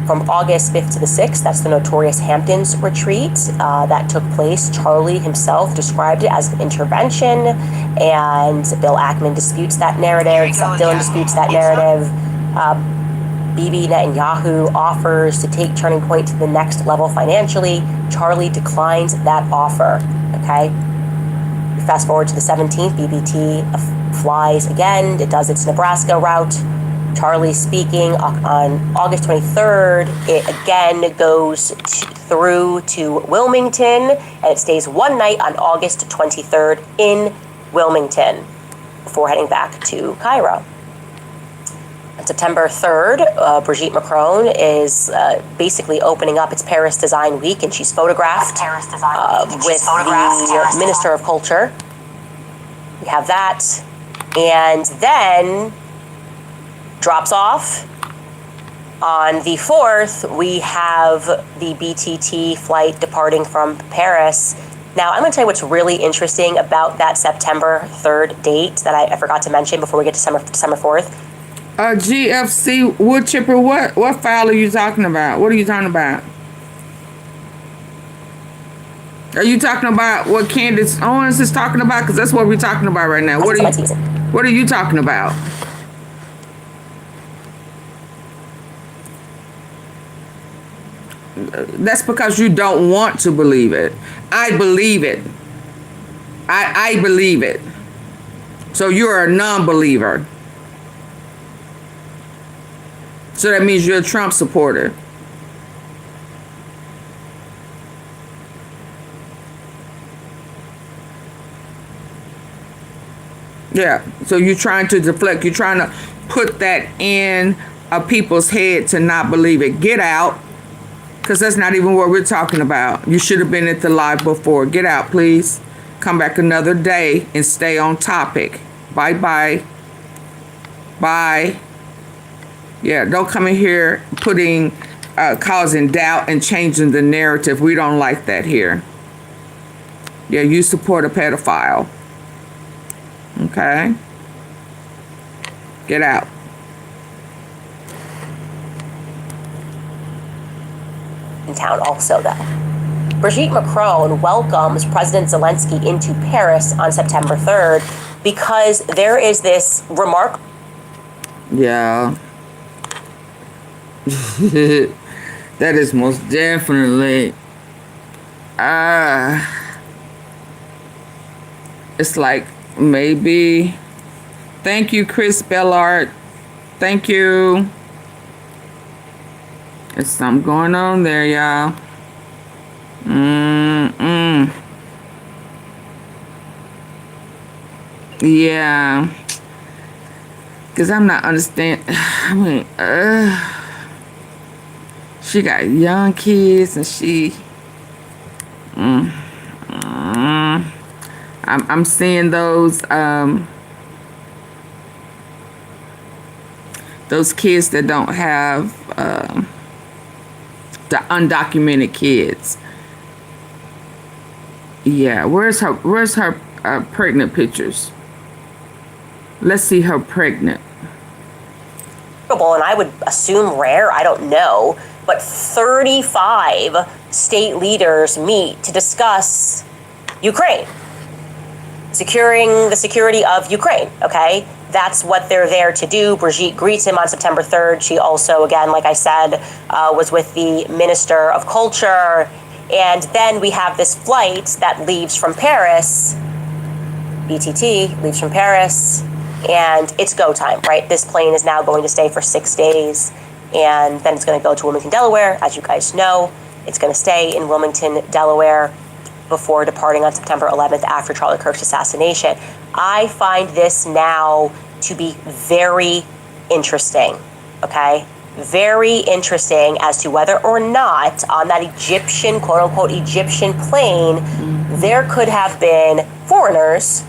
From August 5th to the 6th, that's the notorious Hamptons retreat that took place. Charlie himself described it as an intervention, and Bill Ackman disputes that narrative. Dylan disputes that narrative. Bibi Netanyahu offers to take Turning Point to the next level financially. Charlie declines that offer, okay? Fast forward to the 17th, BBT flies again. It does its Nebraska route. Charlie speaking on August 23rd. It again goes through to Wilmington, and it stays one night on August 23rd in Wilmington before heading back to Cairo. On September 3rd, Brigitte Macron is basically opening up its Paris Design Week, and she's photographed with the Minister of Culture. We have that. And then drops off. On the 4th, we have the BTT flight departing from Paris. Now, I'm going to tell you what's really interesting about that September 3rd date that I forgot to mention before we get to December 4th. GFC wood chipper, what file are you talking about? What are you talking about? Are you talking about what Candace Owens is talking about? Because that's what we're talking about right now. What are you talking about? That's because you don't want to believe it. I believe it. I believe it. So you're a non-believer. So that means you're a Trump supporter. Yeah. So you're trying to deflect. You're trying to put that in people's head to not believe it. Get out. Because that's not even what we're talking about. You should have been at the live before. Get out, please. Come back another day and stay on topic. Bye-bye. Bye. Yeah, don't come in here causing doubt and changing the narrative. We don't like that here. Yeah, you support a pedophile. Okay? Get out. In town also, though. Brigitte Macron welcomes President Zelensky into Paris on September 3rd because there is this remark. Yeah. That is most definitely it's like maybe. Thank you, Chris Bellart. Thank you. There's something going on there, y'all. Yeah. Because I'm not understanding. I mean, she got young kids and she... I I'm seeing those kids that don't have the undocumented kids. Yeah, where's her pregnant pictures? Let's see her pregnant. And I would assume rare, I don't know, but 35 state leaders meet to discuss Ukraine, securing the security of Ukraine, okay? That's what they're there to do. Brigitte greets him on September 3rd. She also, again, like I said, was with the Minister of Culture. And then we have this flight that leaves from Paris, BTT leaves from Paris, and it's go time, right? This plane is now going to stay for 6 days, and then it's going to go to Wilmington, Delaware. As you guys know, it's going to stay in Wilmington, Delaware before departing on September 11th after Charlie Kirk's assassination. I find this now to be very interesting, okay? Very interesting as to whether or not on that Egyptian, quote unquote, Egyptian plane, there could have been foreigners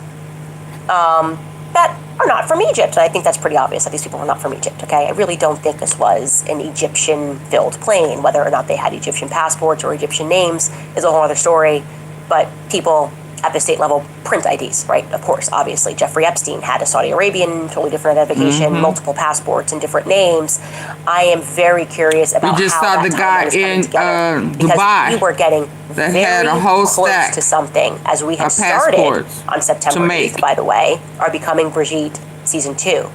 that are not from Egypt. And I think that's pretty obvious that these people were not from Egypt, okay? I really don't think this was an Egyptian-filled plane. Whether or not they had Egyptian passports or Egyptian names is a whole other story. But people at the state level print IDs, right? Of course, obviously. Jeffrey Epstein had a Saudi Arabian, totally different identification, multiple passports and different names. I am very curious about we just how saw that the guy in Dubai we were getting that very had a whole close stack to something as we had started on September 8th, by the way, are Becoming Brigitte Season 2.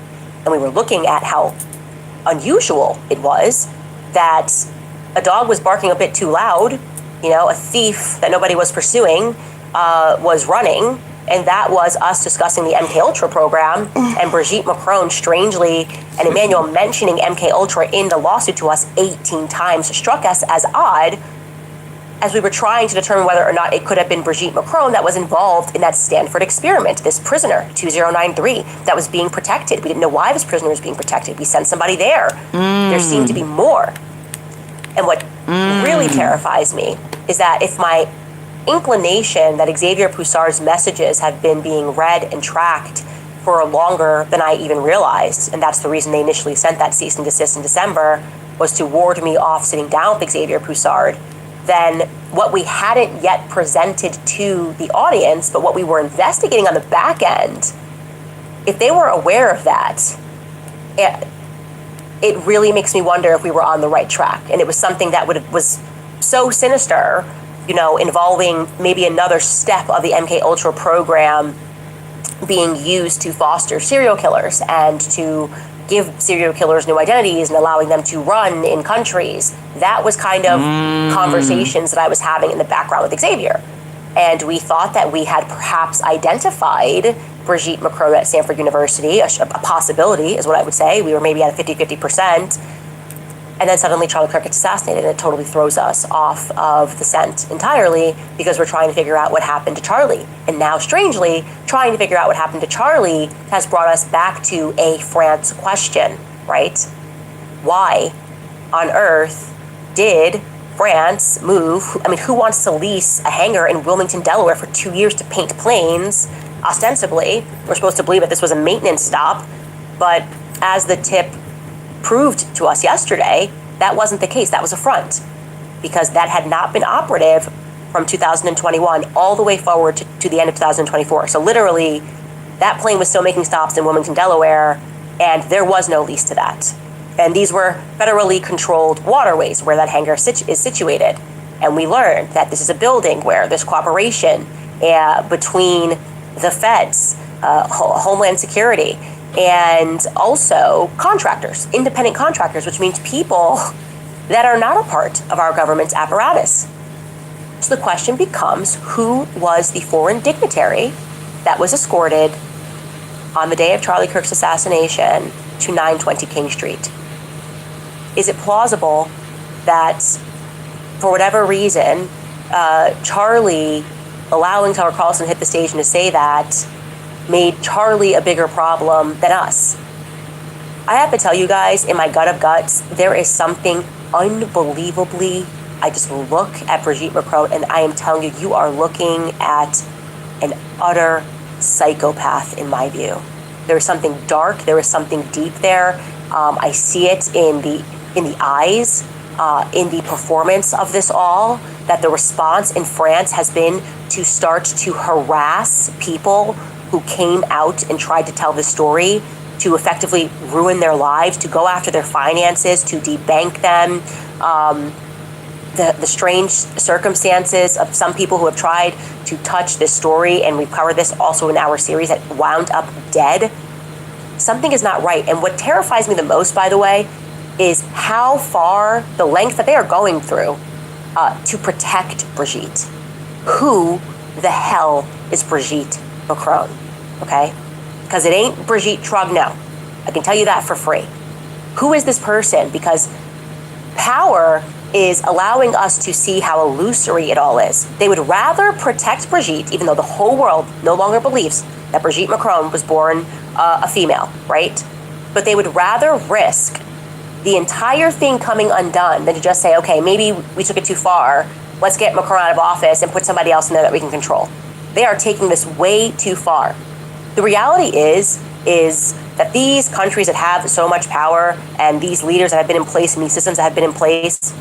And we were looking at how unusual it was that a dog was barking a bit too loud, you know, a thief that nobody was pursuing was running, and that was us discussing the MKUltra program, and Brigitte Macron, strangely, and Emmanuel mentioning MKUltra in the lawsuit to us 18 times, struck us as odd as we were trying to determine whether or not it could have been Brigitte Macron that was involved in that Stanford experiment, this prisoner, 2093, that was being protected. We didn't know why this prisoner was being protected. We sent somebody there. There seemed to be more. And what really terrifies me is that if my inclination that Xavier Poussard's messages have been being read and tracked for longer than I even realized, and that's the reason they initially sent that cease and desist in December, was to ward me off sitting down with Xavier Poussard, then what we hadn't yet presented to the audience, but what we were investigating on the back end, if they were aware of that, it really makes me wonder if we were on the right track. And it was something that was so sinister, you know, involving maybe another step of the MKUltra program being used to foster serial killers and to give serial killers new identities and allowing them to run in countries. That was kind of conversations that I was having in the background with Xavier. And we thought that we had perhaps identified Brigitte Macron at Stanford University, a possibility is what I would say. We were maybe at a 50-50%. And then suddenly Charlie Kirk gets assassinated, and it totally throws us off of the scent entirely because we're trying to figure out what happened to Charlie. And now, strangely, trying to figure out what happened to Charlie has brought us back to a France question, right? Why on earth did France move? I mean, who wants to lease a hangar in Wilmington, Delaware for 2 years to paint planes? Ostensibly, we're supposed to believe that this was a maintenance stop, but as the tip proved to us yesterday, that wasn't the case. That was a front, because that had not been operative from 2021 all the way forward to the end of 2024. So literally, that plane was still making stops in Wilmington, Delaware, and there was no lease to that. And these were federally controlled waterways where that hangar is situated. And we learned that this is a building where there's cooperation between the feds, Homeland Security, and also contractors, independent contractors, which means people that are not a part of our government's apparatus. So the question becomes, who was the foreign dignitary that was escorted on the day of Charlie Kirk's assassination to 920 King Street? Is it plausible that, for whatever reason, Charlie allowing Tucker Carlson to hit the stage and to say that made Charlie a bigger problem than us? I have to tell you guys, in my gut of guts, there is something unbelievably, I just look at Brigitte Macron and I am telling you, you are looking at an utter psychopath in my view. There is something dark, there is something deep there. I see it in the eyes, in the performance of this all, that the response in France has been to start to harass people who came out and tried to tell the story, to effectively ruin their lives, to go after their finances, to debank them. The strange circumstances of some people who have tried to touch this story, and we've covered this also in our series, that wound up dead. Something is not right. And what terrifies me the most, by the way, is how far, the length that they are going through to protect Brigitte. Who the hell is Brigitte Macron? Okay? Because it ain't Brigitte Trogneau. I can tell you that for free. Who is this person? Because power is allowing us to see how illusory it all is. They would rather protect Brigitte, even though the whole world no longer believes that Brigitte Macron was born a female, right? But they would rather risk the entire thing coming undone than to just say, okay, maybe we took it too far. Let's get Macron out of office and put somebody else in there that we can control. They are taking this way too far. The reality is that these countries that have so much power and these leaders that have been in place and these systems that have been in place,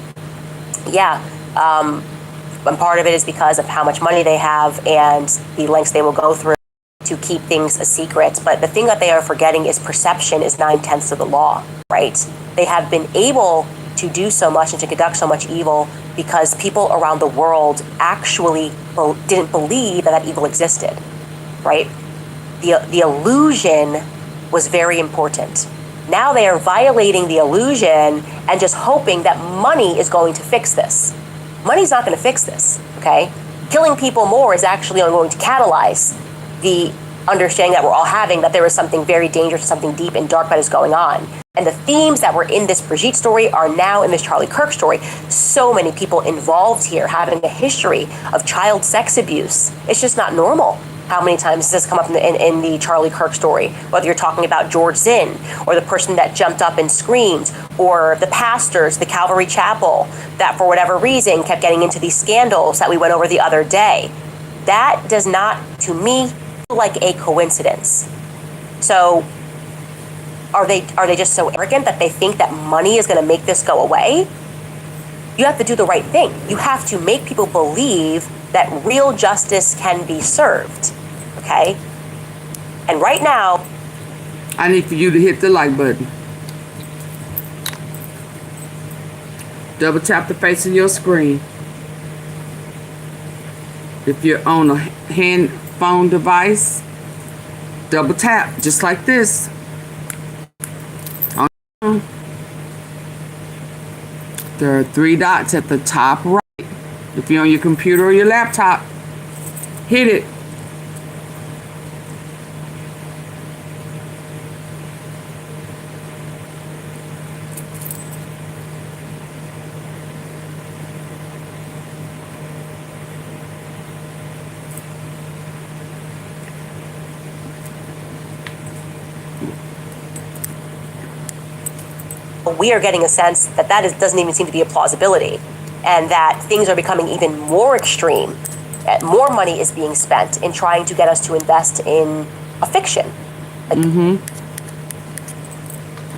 and part of it is because of how much money they have and the lengths they will go through to keep things a secret. But the thing that they are forgetting is perception is 9/10 of the law, right? They have been able to do so much and to conduct so much evil because people around the world actually didn't believe that evil existed, right? The illusion was very important. Now they are violating the illusion and just hoping that money is going to fix this. Money's not going to fix this, okay? Killing people more is actually going to catalyze the understanding that we're all having that there is something very dangerous, something deep and dark that is going on. And the themes that were in this Brigitte story are now in this Charlie Kirk story. So many people involved here having a history of child sex abuse. It's just not normal. How many times does this come up in the Charlie Kirk story? Whether you're talking about George Zinn, or the person that jumped up and screamed, or the pastors, the Calvary Chapel, that for whatever reason kept getting into these scandals that we went over the other day. That does not, to me, feel like a coincidence. So are they just so arrogant that they think that money is going to make this go away? You have to do the right thing. You have to make people believe that real justice can be served, okay? And right now, I need for you to hit the like button. Double tap the face of your screen. If you're on a hand phone device, double tap, just like this. There are 3 dots at the top right. If you're on your computer or your laptop, hit it. we are getting a sense that doesn't even seem to be a plausibility, and that things are becoming even more extreme. More money is being spent in trying to get us to invest in a fiction.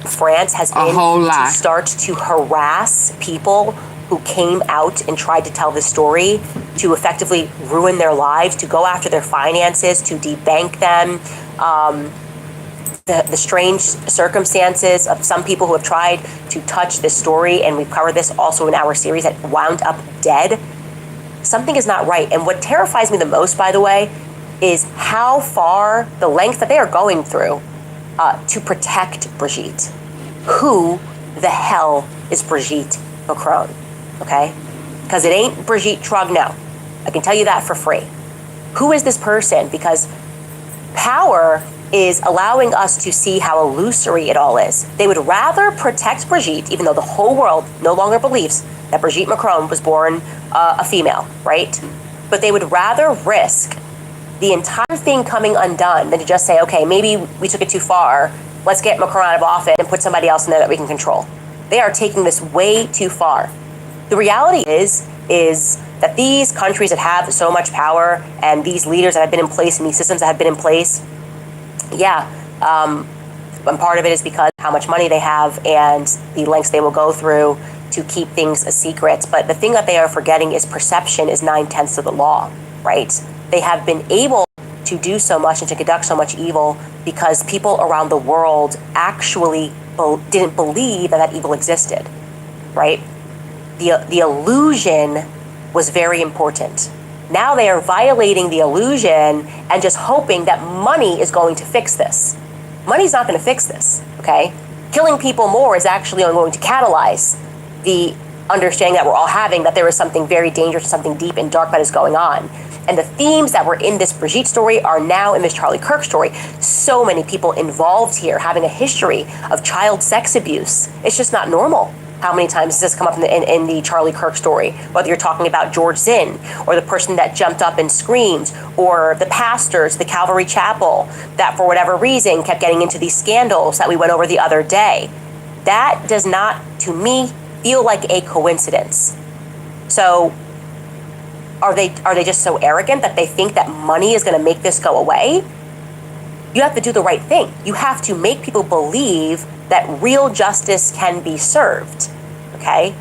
France has been to start to harass people who came out and tried to tell the story, to effectively ruin their lives, to go after their finances, to debank them. The strange circumstances of some people who have tried to touch this story, and we've covered this also in our series, that wound up dead. Something is not right. And what terrifies me the most, by the way, is how far, the length that they are going through to protect Brigitte. Who the hell is Brigitte Macron? Okay? Because it ain't Brigitte Trogneau. I can tell you that for free. Who is this person? Because power is allowing us to see how illusory it all is. They would rather protect Brigitte, even though the whole world no longer believes that Brigitte Macron was born a female, right? But they would rather risk the entire thing coming undone than to just say, okay, maybe we took it too far. Let's get Macron out of office and put somebody else in there that we can control. They are taking this way too far. The reality is that these countries that have so much power and these leaders that have been in place and these systems that have been in place, and part of it is because how much money they have and the lengths they will go through to keep things a secret. But the thing that they are forgetting is perception is 9/10 of the law, right? They have been able to do so much and to conduct so much evil because people around the world actually didn't believe that that evil existed, right? The illusion was very important. Now they are violating the illusion and just hoping that money is going to fix this. Money's not going to fix this, okay? Killing people more is actually going to catalyze the understanding that we're all having that there is something very dangerous, something deep and dark that is going on. And the themes that were in this Brigitte story are now in this Charlie Kirk story. So many people involved here having a history of child sex abuse. It's just not normal. How many times does this come up in the Charlie Kirk story? Whether you're talking about George Zinn, or the person that jumped up and screamed, or the pastors, the Calvary Chapel, that for whatever reason kept getting into these scandals that we went over the other day. That does not, to me, feel like a coincidence. So are they just so arrogant that they think that money is going to make this go away? You have to do the right thing. You have to make people believe that real justice can be served, okay?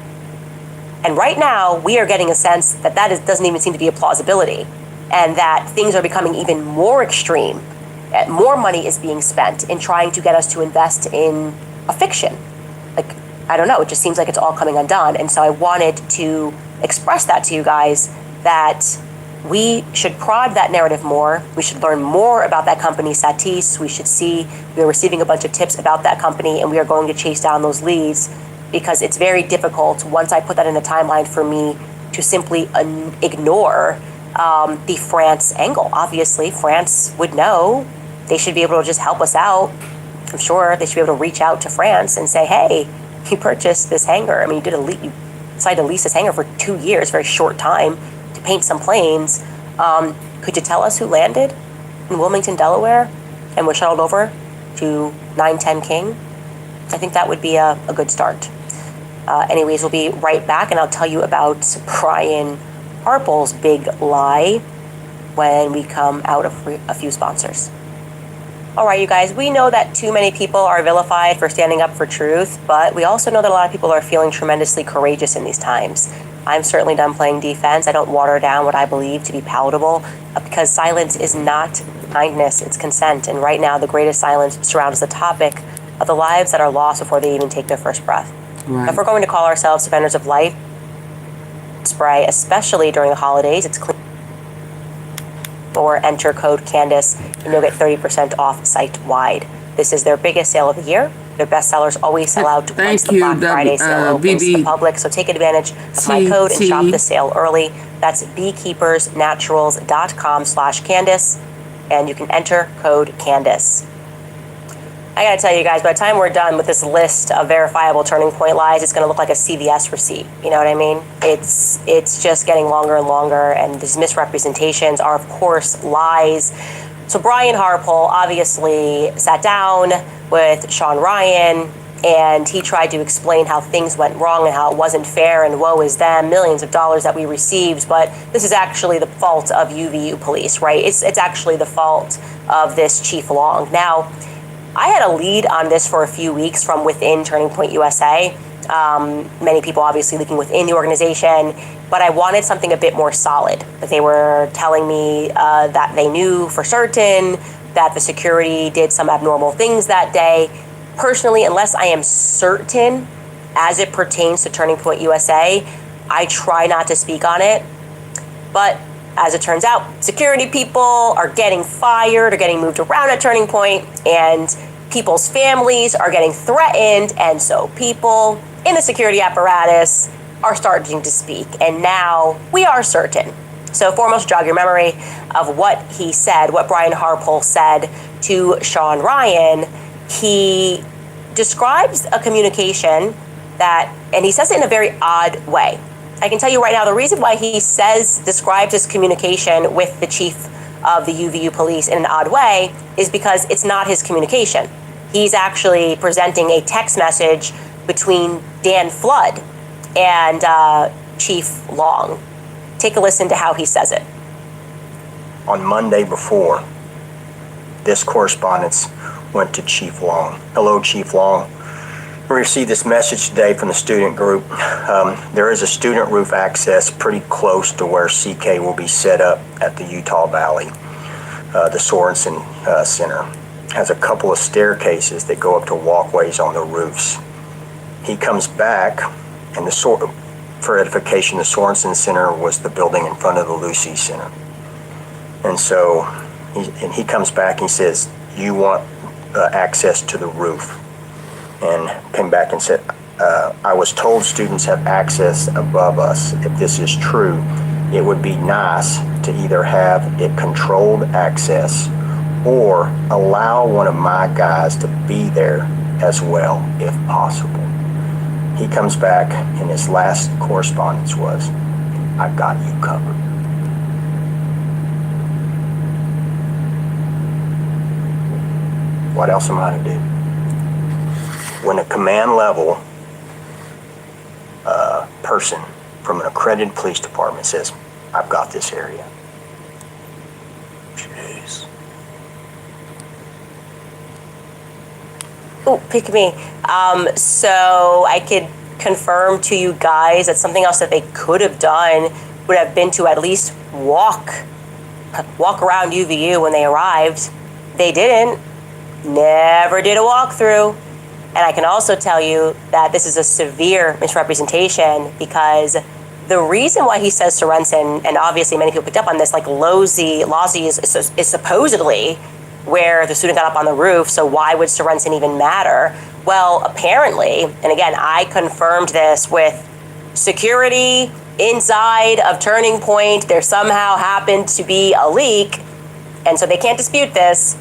And right now, we are getting a sense that doesn't even seem to be a plausibility, and that things are becoming even more extreme. More money is being spent in trying to get us to invest in a fiction. Like, I don't know, it just seems like it's all coming undone. And so I wanted to express that to you guys, that we should prod that narrative more. We should learn more about that company, Satis. We should see, we are receiving a bunch of tips about that company, and we are going to chase down those leads, because it's very difficult, once I put that in a timeline, for me to simply ignore the France angle. Obviously, France would know. They should be able to just help us out. I'm sure they should be able to reach out to France and say, hey, you purchased this hangar. I mean, you decided to lease this hangar for 2 years, very short time, to paint some planes. Could you tell us who landed in Wilmington, Delaware, and was shuttled over to 910 King? I think that would be a good start. Anyways, we'll be right back, and I'll tell you about Brian Harple's big lie when we come out of a few sponsors. All right, you guys, we know that too many people are vilified for standing up for truth, but we also know that a lot of people are feeling tremendously courageous in these times. I'm certainly done playing defense. I don't water down what I believe to be palatable, because silence is not kindness, it's consent. And right now, the greatest silence surrounds the topic of the lives that are lost before they even take their first breath. Right. If we're going to call ourselves defenders of life, spray, especially during the holidays, it's clean. Or enter code Candace and you'll get 30% off site-wide. This is their biggest sale of the year. Their best sellers always sell out once the Black Friday sale opens to the public. So take advantage of my code and shop the sale early. That's beekeepersnaturals.com/Candace, and you can enter code Candace. I gotta tell you guys, by the time we're done with this list of verifiable turning point lies, it's gonna look like a CVS receipt. You know what I mean? It's just getting longer and longer, and these misrepresentations are, of course, lies. So Brian Harple obviously sat down with Sean Ryan, and he tried to explain how things went wrong and how it wasn't fair, and woe is them, millions of dollars that we received, but this is actually the fault of UVU police, right? It's actually the fault of this Chief Long. Now, I had a lead on this for a few weeks from within Turning Point USA. Many people obviously leaking within the organization, but I wanted something a bit more solid. They were telling me that they knew for certain that the security did some abnormal things that day. Personally, unless I am certain as it pertains to Turning Point USA, I try not to speak on it. But as it turns out, security people are getting fired or getting moved around at Turning Point, and people's families are getting threatened, and so people in the security apparatus are starting to speak, and now we are certain. So foremost, jog your memory of what he said, what Brian Harple said to Sean Ryan. He describes a communication that, and he says it in a very odd way. I can tell you right now, the reason why he describes his communication with the chief of the UVU police in an odd way is because it's not his communication. He's actually presenting a text message between Dan Flood and Chief Long. Take a listen to how he says it. On Monday before, this correspondence went to Chief Long. Hello, Chief Long. We received this message today from the student group. There is a student roof access pretty close to where CK will be set up at the Utah Valley. The Sorensen Center has a couple of staircases that go up to walkways on the roofs. He comes back, and for edification, the Sorensen Center was the building in front of the Lucy Center. And so he comes back and he says, you want access to the roof. And came back and said, I was told students have access above us. If this is true, it would be nice to either have it controlled access or allow one of my guys to be there as well, if possible. He comes back and his last correspondence was, I got you covered. What else am I to do? When a command level person from an accredited police department says, I've got this area. Jeez. Oh, pick me. So I could confirm to you guys that something else that they could have done would have been to at least walk around UVU when they arrived. They didn't. Never did a walkthrough. And I can also tell you that this is a severe misrepresentation, because the reason why he says Sorensen, and obviously many people picked up on this, like Losey is supposedly where the student got up on the roof, so why would Sorensen even matter? Well, apparently, and again, I confirmed this with security inside of Turning Point, there somehow happened to be a leak, and so they can't dispute this.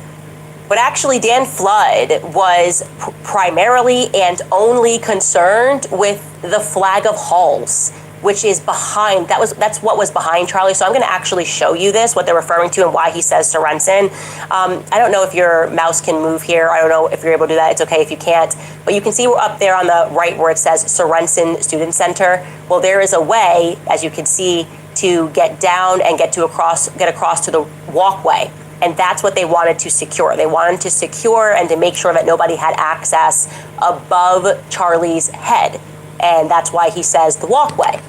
But actually, Dan Flood was primarily and only concerned with the flag of halls, which is behind. That's what was behind Charlie. So I'm going to actually show you this, what they're referring to, and why he says Sorensen. I don't know if your mouse can move here. I don't know if you're able to do that. It's okay if you can't. But you can see we're up there on the right where it says Sorensen Student Center. Well, there is a way, as you can see, to get down and get across to the walkway. And that's what they wanted to secure. They wanted to secure and to make sure that nobody had access above Charlie's head. And that's why he says the walkway.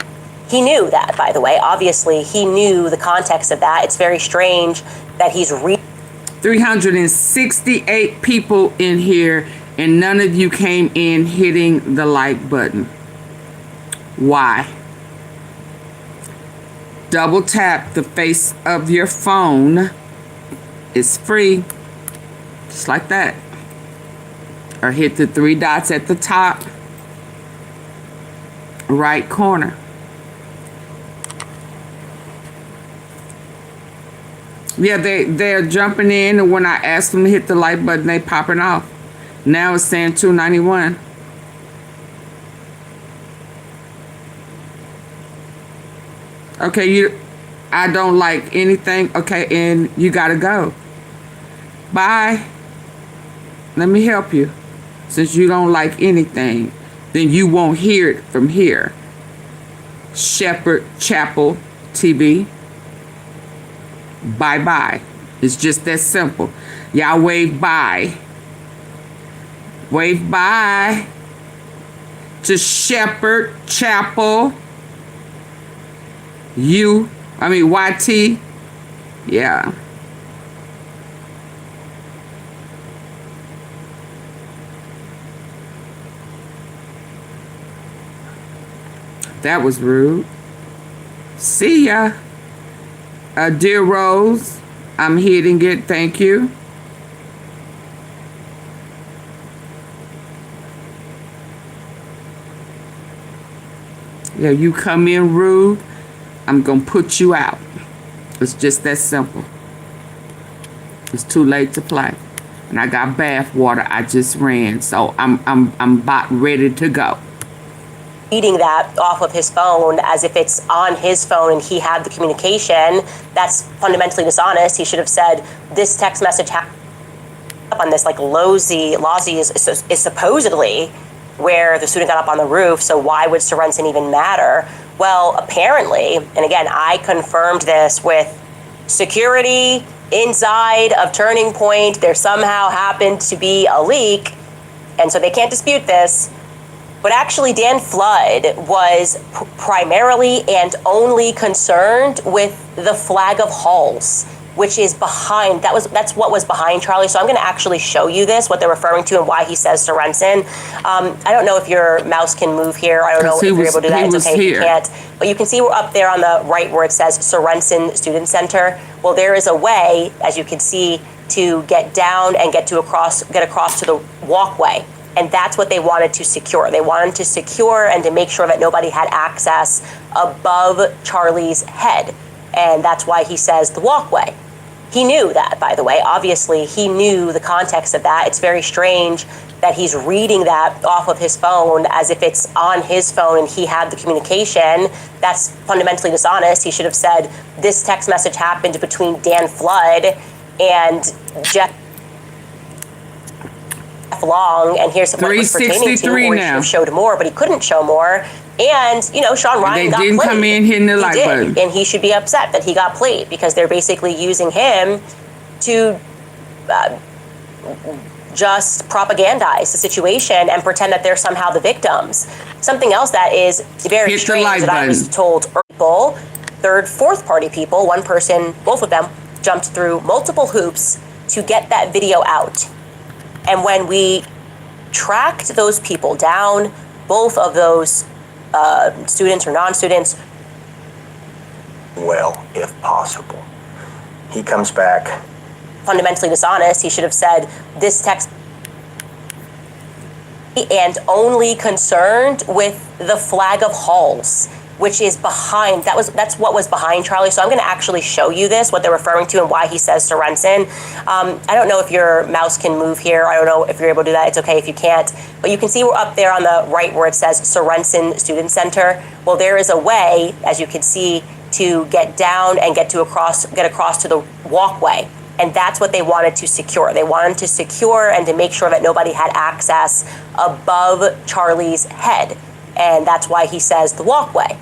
He knew that, by the way. Obviously, he knew the context of that. It's very strange that he's 368 people in here, and none of you came in hitting the like button. Why? Double tap the face of your phone. It's free, just like that. Or hit the three dots at the top right corner. Yeah, they're jumping in, and when I ask them to hit the like button, they popping off. Now it's saying 291. Okay, I don't like anything. Okay, and you gotta go. Bye. Let me help you. Since you don't like anything, then you won't hear it from here. Shepherd Chapel TV. Bye-bye. It's just that simple. Y'all wave bye. Wave bye to Shepherd Chapel. YT. Yeah. That was rude. See ya. Dear Rose, I'm hitting it. Thank you. Yeah, you come in rude, I'm going to put you out. It's just that simple. It's too late to play. And I got bath water I just ran, so I'm about ready to go. Reading that off of his phone as if it's on his phone and he had the communication, that's fundamentally dishonest. He should have said, this text message up on this, like Losey is supposedly where the student got up on the roof, so why would Sorensen even matter? Well, apparently, and again, I confirmed this with security inside of Turning Point, there somehow happened to be a leak, and so they can't dispute this. But actually, Dan Flood was primarily and only concerned with the flag of halls, which is behind, that's what was behind Charlie. So I'm going to actually show you this, what they're referring to and why he says Sorensen. I don't know if your mouse can move here. I don't know if you're able to do that. It's okay if you can't. But you can see up there on the right where it says Sorensen Student Center. Well, there is a way, as you can see, to get down and get across to the walkway. And that's what they wanted to secure. They wanted to secure and to make sure that nobody had access above Charlie's head. And that's why he says the walkway. He knew that, by the way. Obviously, he knew the context of that. It's very strange that he's reading that off of his phone as if it's on his phone and he had the communication. That's fundamentally dishonest. He should have said, this text message happened between Dan Flood and Jeff Long, and here's what it was pertaining to, or he should have showed more, but he couldn't show more. And, you know, Sean Ryan got played. They didn't come in hitting the like button. And he should be upset that he got played because they're basically using him to just propagandize the situation and pretend that they're somehow the victims. Something else that is very strange that I was told people, third, fourth party people, one person, both of them, jumped through multiple hoops to get that video out. And when we tracked those people down, both of those students or non-students, well, if possible, he comes back fundamentally dishonest. He should have said this text and only concerned with the flag of halls, which is behind, that's what was behind Charlie. So I'm going to actually show you this, what they're referring to and why he says Sorensen. I don't know if your mouse can move here. I don't know if you're able to do that. It's okay if you can't. But you can see up there on the right where it says Sorensen Student Center. Well, there is a way, as you can see, to get down and get across to the walkway. And that's what they wanted to secure. They wanted to secure and to make sure that nobody had access above Charlie's head. And that's why he says the walkway.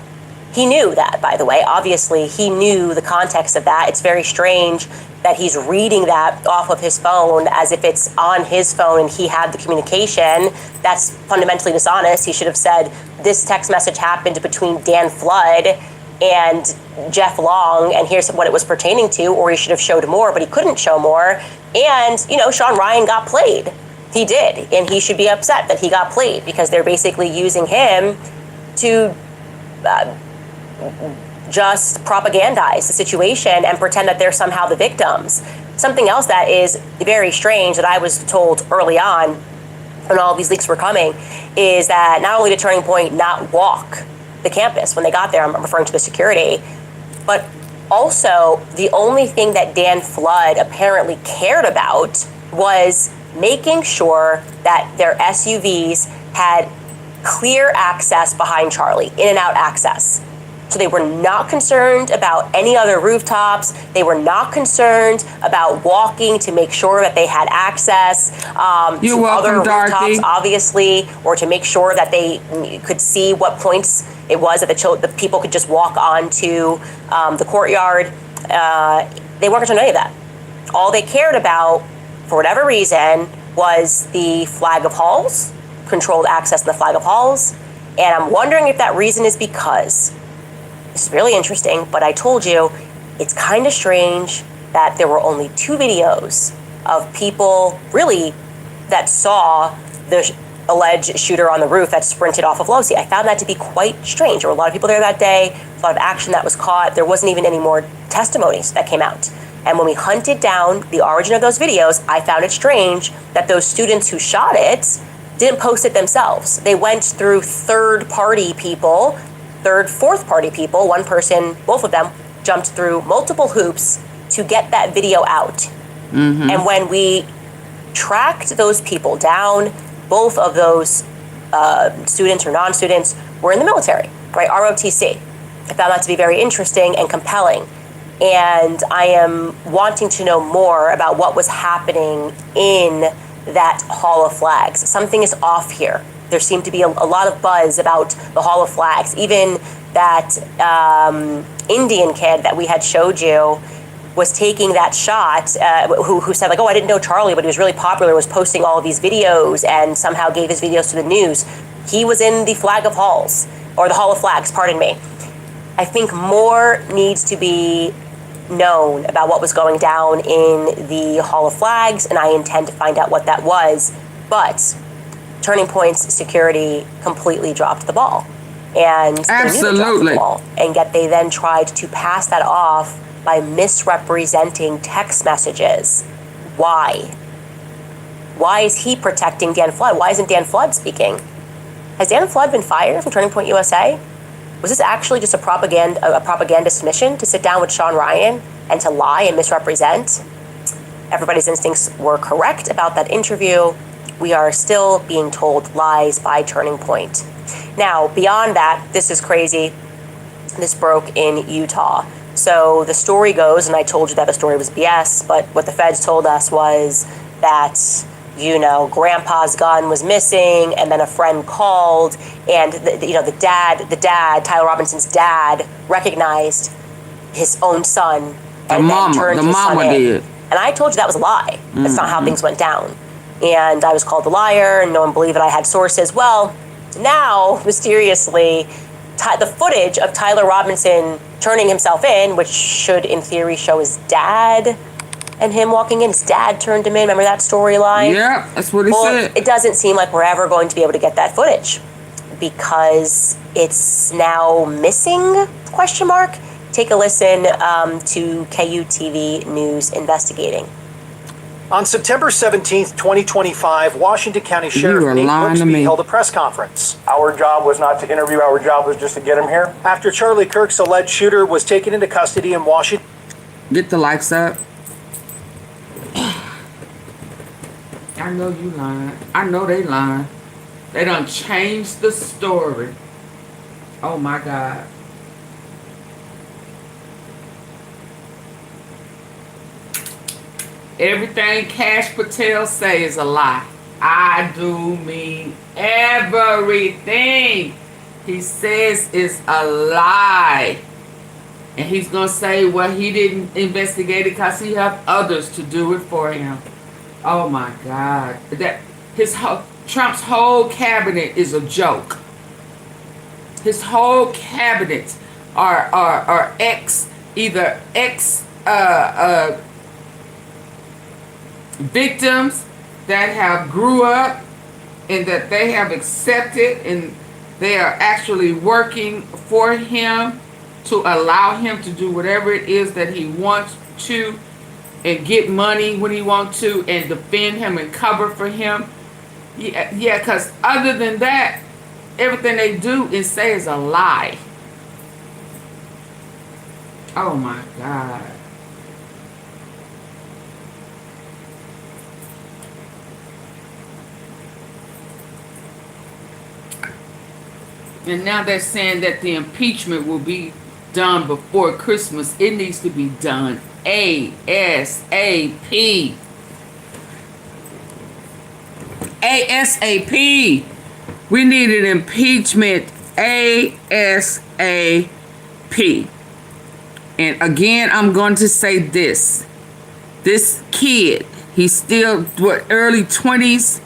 He knew that, by the way. Obviously, he knew the context of that. It's very strange that he's reading that off of his phone as if it's on his phone and he had the communication. That's fundamentally dishonest. He should have said, this text message happened between Dan Flood and Jeff Long, and here's what it was pertaining to, or he should have showed more, but he couldn't show more. And, you know, Sean Ryan got played. He did, and he should be upset that he got played because they're basically using him to just propagandize the situation and pretend that they're somehow the victims. Something else that is very strange that I was told early on when all of these leaks were coming is that not only did Turning Point not walk the campus when they got there, I'm referring to the security, but also the only thing that Dan Flood apparently cared about was making sure that their SUVs had clear access behind Charlie, in and out access. So they were not concerned about any other rooftops. They were not concerned about walking to make sure that they had access to other rooftops, obviously, or to make sure that they could see what points it was that the people could just walk onto the courtyard. They weren't concerned with any of that. All they cared about, for whatever reason, was the flag of halls, controlled access in the flag of halls. And I'm wondering if that reason is because, it's really interesting, but I told you, it's kind of strange that there were only 2 videos of people really that saw the alleged shooter on the roof that sprinted off of Losi. I found that to be quite strange. There were a lot of people there that day, a lot of action that was caught. There wasn't even any more testimonies that came out. And when we hunted down the origin of those videos, I found it strange that those students who shot it didn't post it themselves. They went through third-party people, third, fourth-party people, one person, both of them, jumped through multiple hoops to get that video out. Mm-hmm. And when we tracked those people down, both of those students or non-students were in the military, right, ROTC. I found that to be very interesting and compelling. And I am wanting to know more about what was happening in that Hall of Flags. Something is off here. There seemed to be a lot of buzz about the Hall of Flags. Even that Indian kid that we had showed you was taking that shot, who said like, oh, I didn't know Charlie, but he was really popular, was posting all of these videos and somehow gave his videos to the news. He was in the Flag of Halls, or the Hall of Flags, pardon me. I think more needs to be known about what was going down in the Hall of Flags, and I intend to find out what that was. But Turning Point's security completely dropped the ball. And absolutely. And yet they then tried to pass that off by misrepresenting text messages. Why? Why is he protecting Dan Flood? Why isn't Dan Flood speaking? Has Dan Flood been fired from Turning Point USA? Was this actually just a propagandist mission to sit down with Sean Ryan and to lie and misrepresent? Everybody's instincts were correct about that interview. We are still being told lies by Turning Point. Now, beyond that, this is crazy. This broke in Utah. So the story goes, and I told you that the story was BS, but what the feds told us was that, you know, grandpa's gun was missing, and then a friend called, and the dad, Tyler Robinson's dad, recognized his own son, and then turned his son in. And I told you that was a lie. That's not how things went down. And I was called a liar, and no one believed that I had sources. Well, now, mysteriously, the footage of Tyler Robinson turning himself in, which should, in theory, show his dad and him walking in. His dad turned him in. Remember that storyline? Yeah, that's what he said. It doesn't seem like we're ever going to be able to get that footage because it's now missing, ? Take a listen to KUTV News investigating. On September 17th, 2025, Washington County Sheriff Nate Brooksby held a press conference. Our job was not to interview, our job was just to get him here. After Charlie Kirk's alleged shooter was taken into custody in Washington. Get the likes up. I know you lying. I know they lying. They done changed the story. Oh my God. Everything Cash Patel say is a lie. I do mean everything he says is a lie. And he's going to say, well, he didn't investigate it because he have others to do it for him. Oh my God. Trump's whole cabinet is a joke. His whole cabinet are either ex victims that have grew up and that they have accepted, and they are actually working for him to allow him to do whatever it is that he wants to and get money when he wants to and defend him and cover for him. Yeah, because other than that, everything they do and say is a lie. Oh my God. And now they're saying that the impeachment will be done before Christmas. It needs to be done ASAP. ASAP. We need an impeachment ASAP. And again, I'm going to say this. This kid, he's still, early 20s?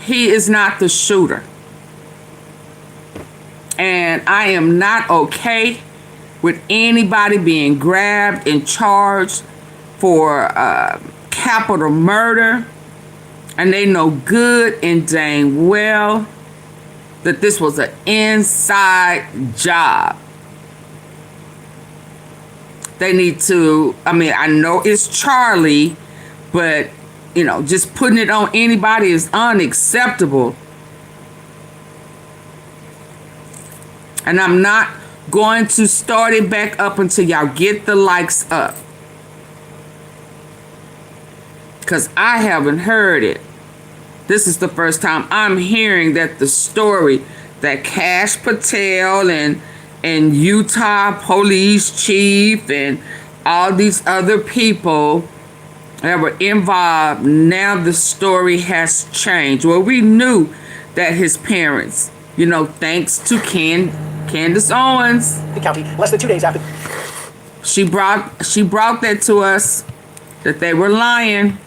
He is not the shooter. And I am not okay with anybody being grabbed and charged for capital murder. And they know good and dang well that this was an inside job. They need to, I know it's Charlie, but just putting it on anybody is unacceptable. And I'm not going to start it back up until y'all get the likes up. Because I haven't heard it. This is the first time I'm hearing that the story that Cash Patel and Utah police chief and all these other people that were involved. Now the story has changed. Well, we knew that his parents, you know, thanks to Candace Owens, the county less than 2 days after. She brought that to us, that they were lying,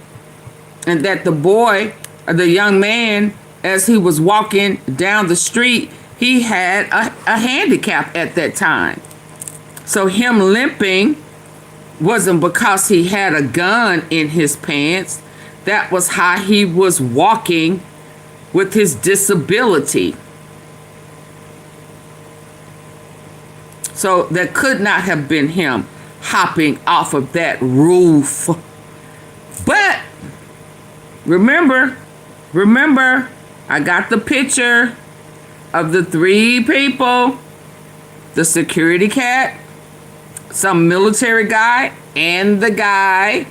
and that the boy, or the young man, as he was walking down the street, he had a handicap at that time. So him limping wasn't because he had a gun in his pants. That was how he was walking with his disability. So that could not have been him hopping off of that roof. But remember, I got the picture of the 3 people, the security cat, some military guy, and the guy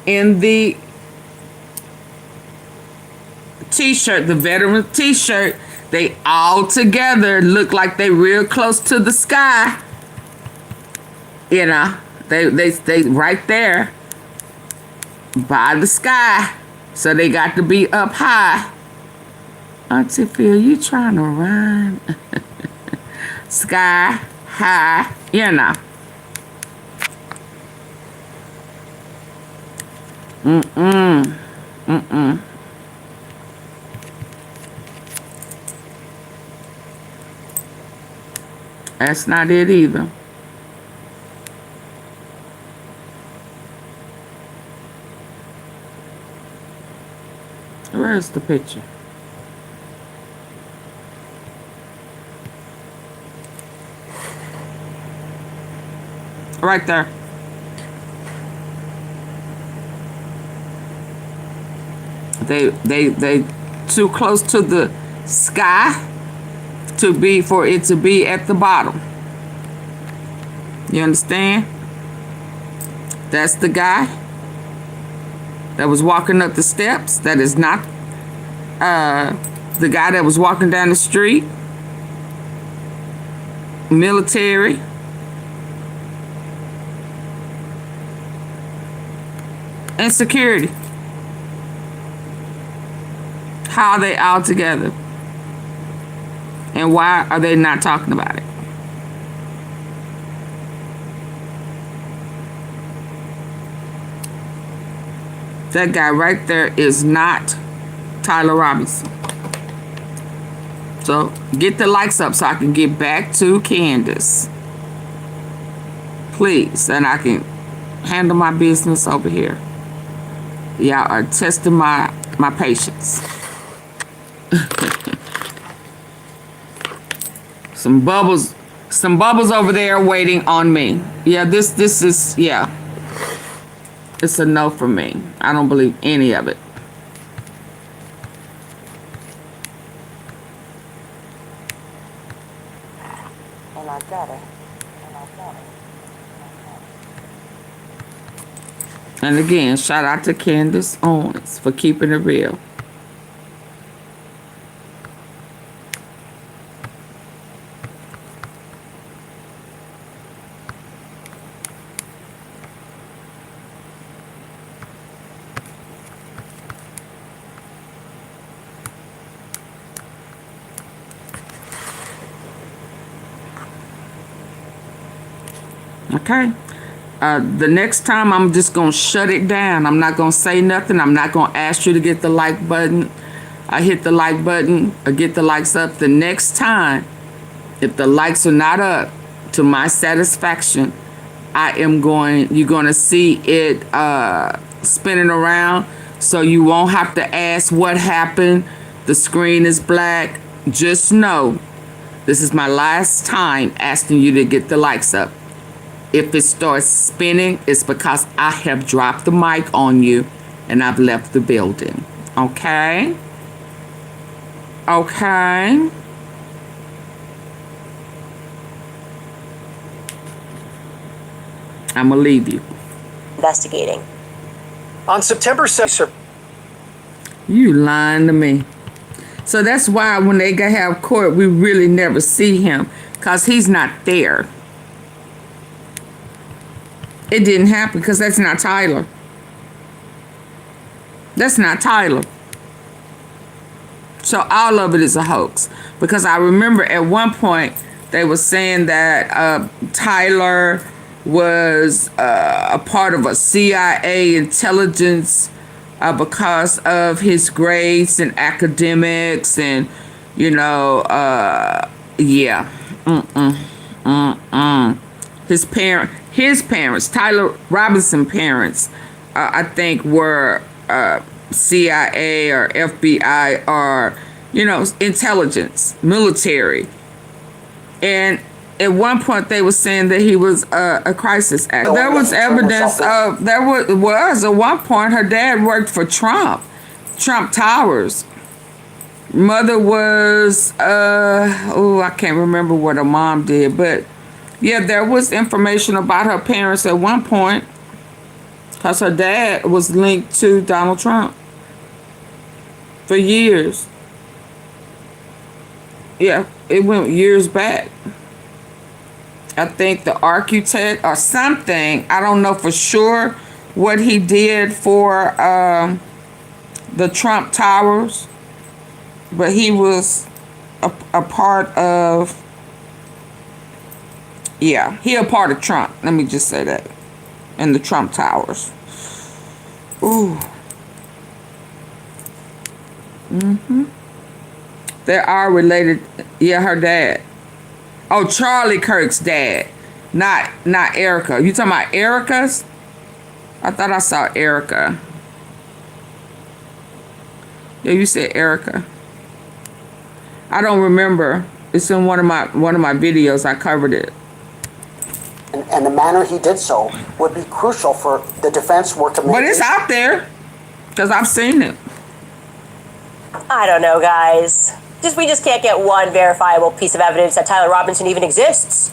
in the t-shirt, the veteran t-shirt. They all together look like they real close to the sky. You know, they right there by the sky. So they got to be up high. AunTeaFee, you trying to rhyme? Sky high, you know. That's not it either. Where's the picture? Right there. They too close to the sky for it to be at the bottom. You understand? That's the guy that was walking up the steps. That is not the guy that was walking down the street. Military. And security. How are they all together? And why are they not talking about it? That guy right there is not Tyler Robinson. So get the likes up so I can get back to Candace. Please, and I can handle my business over here. Y'all are testing my patience. Some bubbles over there waiting on me. Yeah, this is, yeah. It's a no for me. I don't believe any of it. And I got it. And again, shout out to Candace Owens for keeping it real. Okay. The next time I'm just going to shut it down. I'm not going to say nothing. I'm not going to ask you to get the like button. I hit the like button or get the likes up. The next time, if the likes are not up to my satisfaction, you're going to see it spinning around. So you won't have to ask what happened. The screen is black. Just know this is my last time asking you to get the likes up. If it starts spinning, it's because I have dropped the mic on you and I've left the building. Okay? Okay? I'm going to leave you. Investigating. On September 7th, You lying to me. So that's why when they have court, we really never see him because he's not there. It didn't happen because that's not Tyler. That's not Tyler. So all of it is a hoax. Because I remember at one point they were saying that Tyler was a part of a CIA intelligence because of his grades in academics and, you know, yeah. His parents, Tyler Robinson's parents, I think were CIA or FBI or, you know, intelligence, military. And at one point they were saying that he was a crisis actor. There was evidence of, there was at one point her dad worked for Trump Towers. Mother was, I can't remember what her mom did, but yeah, there was information about her parents at one point because her dad was linked to Donald Trump for years. Yeah, it went years back. I think the architect or something, I don't know for sure what he did for the Trump Towers, but he was a part of, yeah, he a part of Trump. Let me just say that. And the Trump Towers. Ooh. They are related. Yeah, her dad. Oh, Charlie Kirk's dad. Not Erica. You talking about Erica's? I thought I saw Erica. Yeah, you said Erica. I don't remember. It's in one of my videos. I covered it. And the manner he did so would be crucial for the defense work to make. But it's out there because I've seen it. I don't know, guys. We just can't get one verifiable piece of evidence that Tyler Robinson even exists.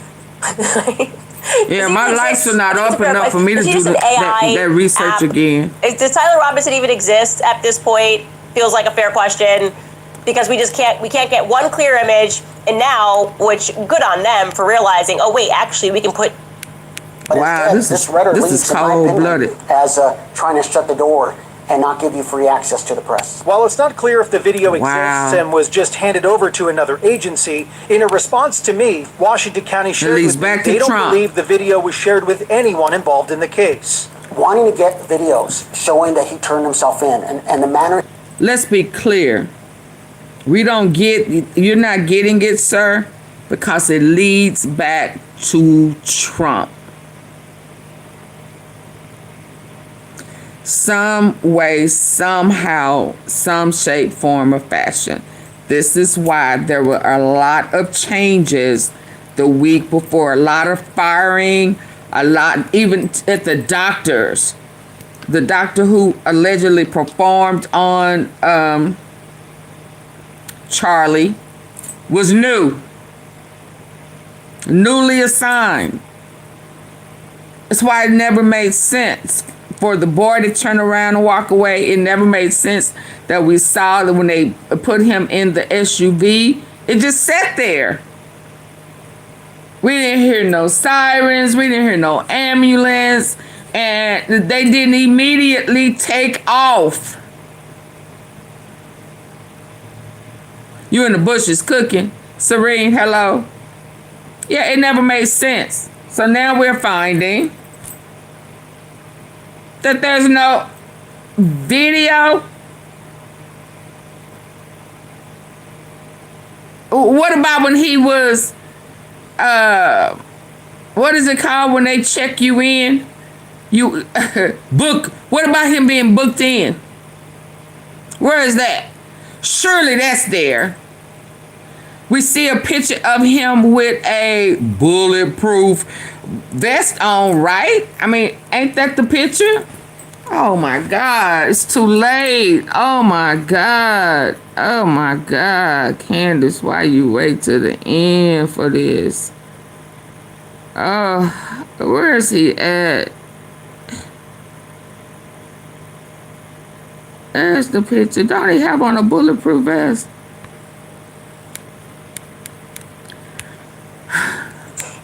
Yeah, my lights are not up enough for me to do that research again. Does Tyler Robinson even exist at this point? Feels like a fair question because we can't get one clear image. And now, which good on them for realizing, oh wait, actually we can put. Wow, this is cold-blooded. As trying to shut the door and not give you free access to the press. While it's not clear if the video exists and was just handed over to another agency, in a response to me, Washington County shared with me they don't believe the video was shared with anyone involved in the case. Wanting to get videos showing that he turned himself in and the manner. Let's be clear. You're not getting it, sir, because it leads back to Trump. Some way, somehow, some shape, form, or fashion. This is why there were a lot of changes the week before. A lot of firing, a lot, even at the doctors. The doctor who allegedly performed on Charlie was newly assigned. That's why it never made sense for the boy to turn around and walk away. It never made sense that we saw that when they put him in the SUV, it just sat there. We didn't hear no sirens. We didn't hear no ambulance. And they didn't immediately take off. You in the bushes cooking. Serene, hello. Yeah, it never made sense. So now we're finding that there's no video. What about when he was, what is it called when they check you in? You book. What about him being booked in? Where is that? Surely that's there. We see a picture of him with a bulletproof vest on, right? I mean, ain't that the picture? Oh my God, it's too late. Oh my God. Oh my God. Candace, why you wait to the end for this? Oh, where is he at? There's the picture. Don't he have on a bulletproof vest?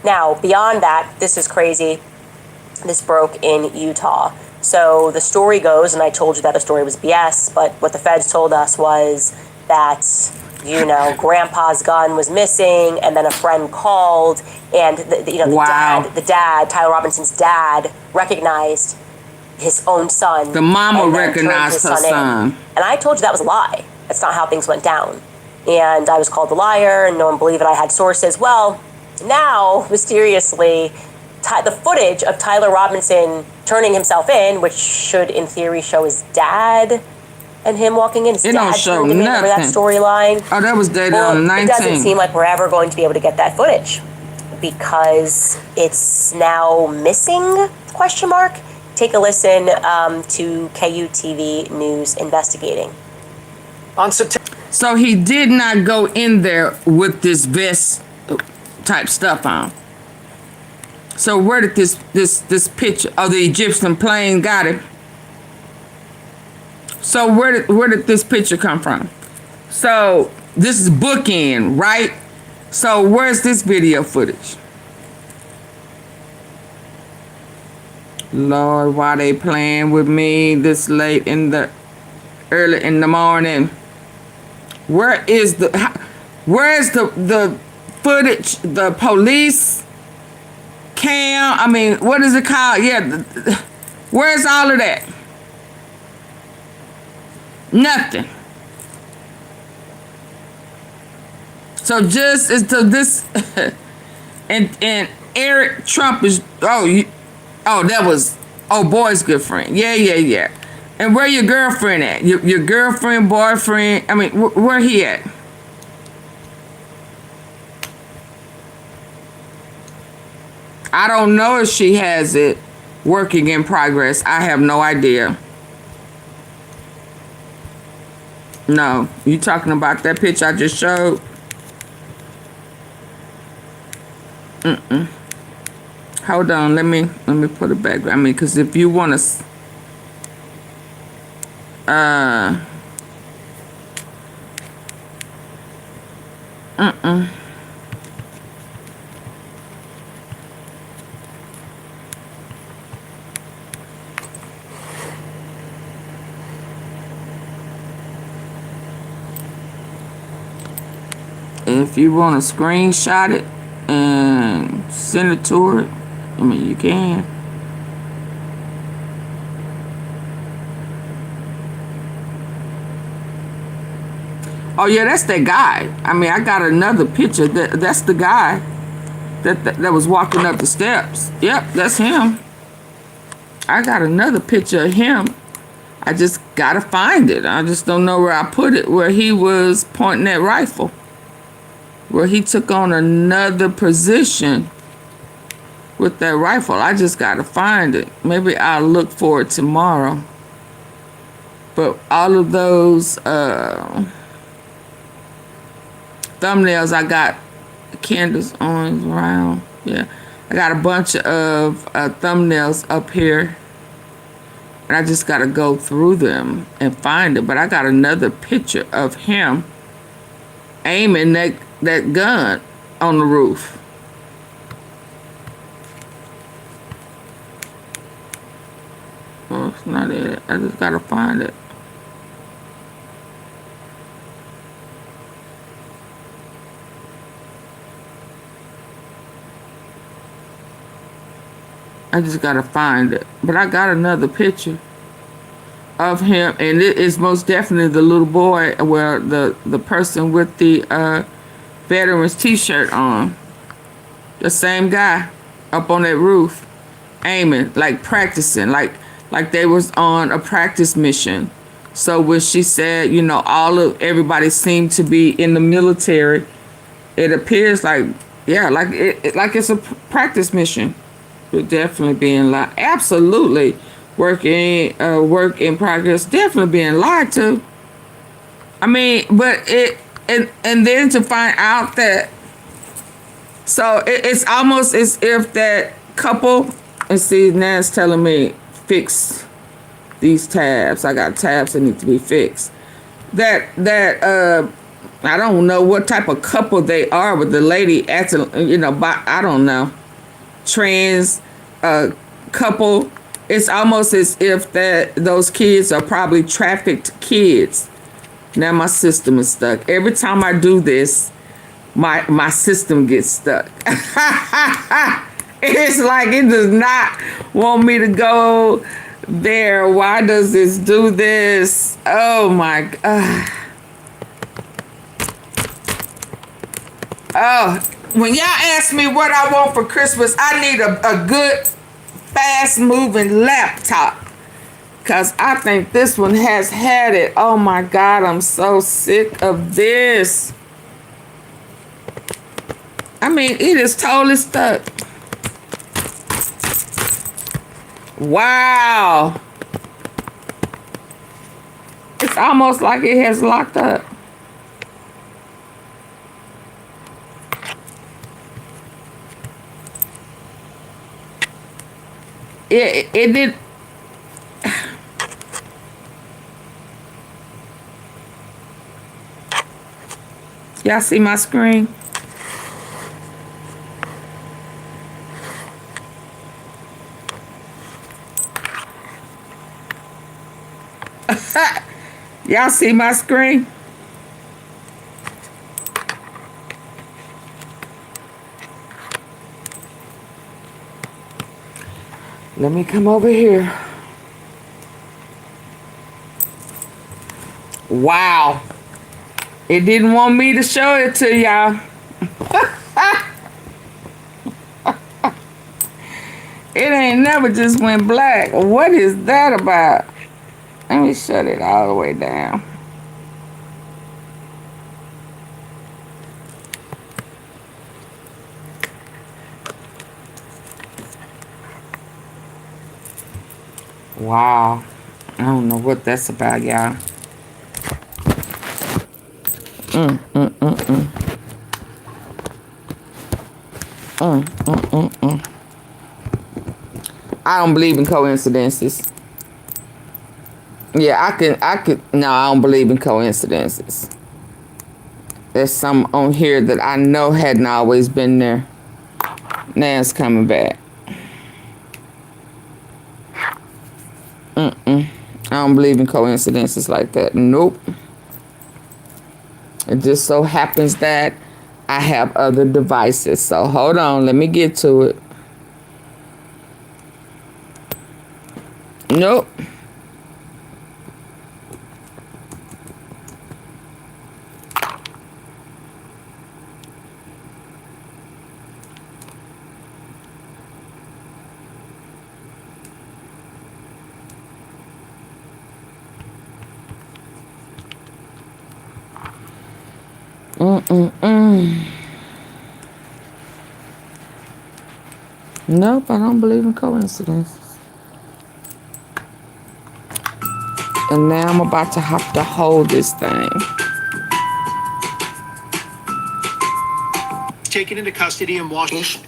Now, beyond that, this is crazy. This broke in Utah. So the story goes, and I told you that the story was BS, but what the feds told us was that, you know, Grandpa's gun was missing, and then a friend called, and the dad, Tyler Robinson's dad, recognized his own son. The mama recognized her son. And I told you that was a lie. That's not how things went down. And I was called a liar, and no one believed that I had sources. Well, now, mysteriously, the footage of Tyler Robinson turning himself in, which should, in theory, show his dad and him walking in. His it dad don't show nothing. Remember that storyline? Oh, that was dated on the 19th. It doesn't seem like we're ever going to be able to get that footage because it's now missing, question mark. Take a listen to KUTV News investigating. So he did not go in there with this vest type stuff on. So where did this picture of the Egyptian plane got it? So where did this picture come from? So this is bookend, right? So where's this video footage? Lord, why they playing with me this late early in the morning? Where's the footage, the police cam? I mean, what is it called? Yeah, where's all of that? Nothing. So just as to this, and Eric Trump is that was boy's good friend. Yeah. And where your girlfriend at? Your girlfriend, boyfriend? I mean, where he at? I don't know if she has it working in progress. I have no idea. No, you talking about that picture I just showed? Hold on, let me put it back. I mean, because if you want to, if you want to screenshot it and send it to her, I mean, you can. Oh yeah, that's that guy. I mean, I got another picture. That's the guy that was walking up the steps. Yep, that's him. I got another picture of him. I just gotta find it. I just don't know where I put it. Where he was pointing that rifle. Where he took on another position with that rifle. I just gotta find it. Maybe I'll look for it tomorrow. But all of those thumbnails I got, Candace, Owens, around. Yeah, I got a bunch of thumbnails up here. And I just gotta go through them and find it. But I got another picture of him aiming that gun on the roof. Oh, it's not it. I just gotta find it. I just gotta find it. But I got another picture of him, and it is most definitely the little boy, where the person with the veterans t-shirt on. The same guy up on that roof, aiming, like practicing, like they was on a practice mission. So when she said, you know, everybody seemed to be in the military, it appears like, yeah, like it's a practice mission. But definitely being lied. Absolutely work in progress. Definitely being lied to. I mean, but and then to find out that, so it's almost as if that couple, and see, now it's telling me fix these tabs. I got tabs that need to be fixed. That I don't know what type of couple they are, but the lady acting, you know, I don't know, trans couple, It's almost as if those kids are probably trafficked kids. Now my system is stuck. Every time I do this, my system gets stuck. It's like it does not want me to go there. Why does this do this? Oh my God. Oh, when y'all ask me what I want for Christmas, I need a good, fast-moving laptop. Because I think this one has had it. Oh my God, I'm so sick of this. I mean, it is totally stuck. Wow. It's almost like it has locked up. It did. Y'all see my screen? Y'all see my screen? Let me come over here. Wow. It didn't want me to show it to y'all. It ain't never just went black. What is that about? Let me shut it all the way down. Wow. I don't know what that's about, y'all. I don't believe in coincidences. Yeah, I could. No, I don't believe in coincidences. There's some on here that I know hadn't always been there. Now it's coming back. I don't believe in coincidences like that. Nope. It just so happens that I have other devices. So hold on, let me get to it. Nope. Nope, I don't believe in coincidences. And now I'm about to have to hold this thing. Taken into custody in Washington.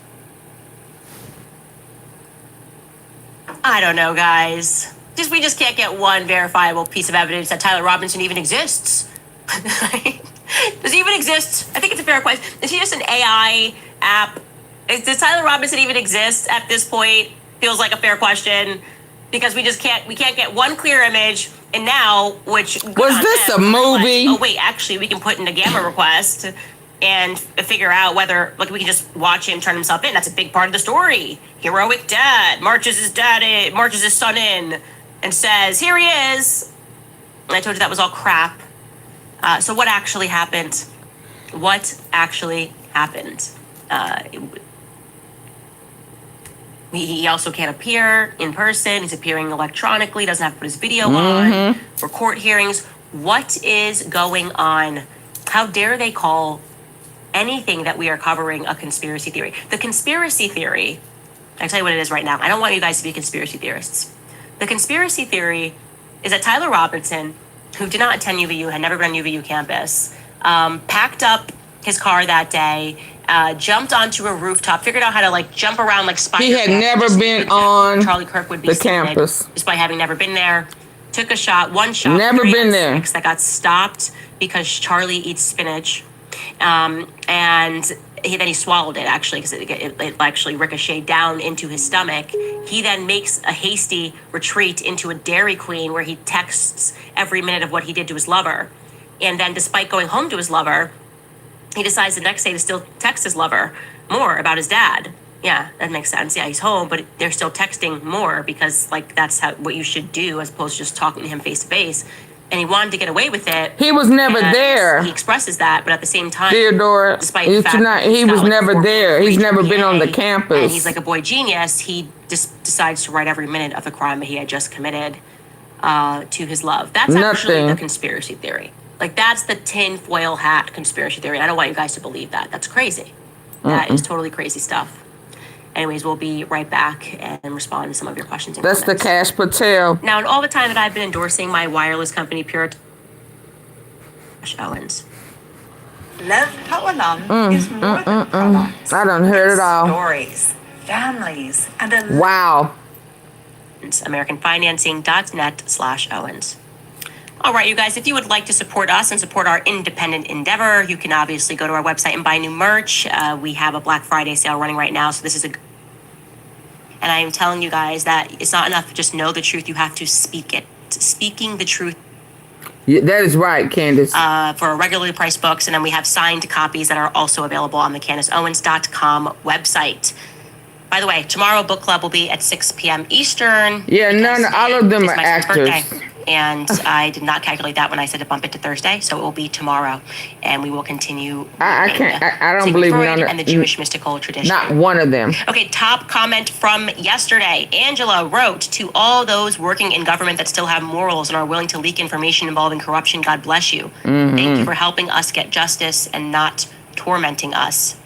I don't know, guys. We just can't get one verifiable piece of evidence that Tyler Robinson even exists. Does he even exist? I think it's a fair question. Is he just an AI app? Does Tyler Robinson even exist at this point? Feels like a fair question because we can't get one clear image. And now, which was this a movie? Oh wait, actually, we can put in a gamma request and figure out whether we can just watch him turn himself in. That's a big part of the story. Heroic dad marches his son in and says, "Here he is." And I told you that was all crap. So what actually happened? What actually happened? He also can't appear in person. He's appearing electronically, doesn't have to put his video on for court hearings. What is going on? How dare they call anything that we are covering a conspiracy theory? The conspiracy theory, I'll tell you what it is right now. I don't want you guys to be conspiracy theorists. The conspiracy theory is that Tyler Robinson, who did not attend UVU, had never been on UVU campus, packed up his car that day, jumped onto a rooftop, figured out how to jump around like Spider-Man. He had never been on Charlie Kirk would be the campus, despite having never been there. Took a shot, one shot. Never been there. That got stopped because Charlie eats spinach, and then he swallowed it, actually, because it actually ricocheted down into his stomach. He then makes a hasty retreat into a Dairy Queen where he texts every minute of what he did to his lover. And then, despite going home to his lover, he decides the next day to still text his lover more about his dad. Yeah, that makes sense. Yeah, he's home, but they're still texting more because, like, that's what you should do as opposed to just talking to him face to face. And he wanted to get away with it. He was never there. He expresses that, but at the same time, Theodore, despite the fact that he was never there. He's never been on the campus. And he's like a boy genius. He just decides to write every minute of the crime that he had just committed to his love. That's actually the conspiracy theory. Like, that's the tinfoil hat conspiracy theory. I don't want you guys to believe that. That's crazy. That is totally crazy stuff. Anyways, we'll be right back and respond to some of your questions and comments. That's the Cash Patel. Now, in all the time that I've been endorsing my wireless company, Owens. Love Power is more than products. I done heard it all. Stories, families, and a wow. AmericanFinancing.net/Owens. All right, you guys, if you would like to support us and support our independent endeavor, you can obviously go to our website and buy new merch. We have a Black Friday sale running right now, so this is and I am telling you guys that it's not enough to just know the truth. You have to speak it. Speaking the truth. Yeah, that is right, Candace. For regularly priced books, and then we have signed copies that are also available on the CandaceOwens.com website. By the way, tomorrow book club will be at 6 p.m. Eastern. Yeah, all of them are actors. And I did not calculate that when I said to bump it to Thursday, so it will be tomorrow, and we will continue. I don't believe Freud and the Jewish mystical tradition. Not one of them. Okay, top comment from yesterday. Angela wrote, to all those working in government that still have morals and are willing to leak information involving corruption, God bless you. Thank you for helping us get justice and not tormenting us.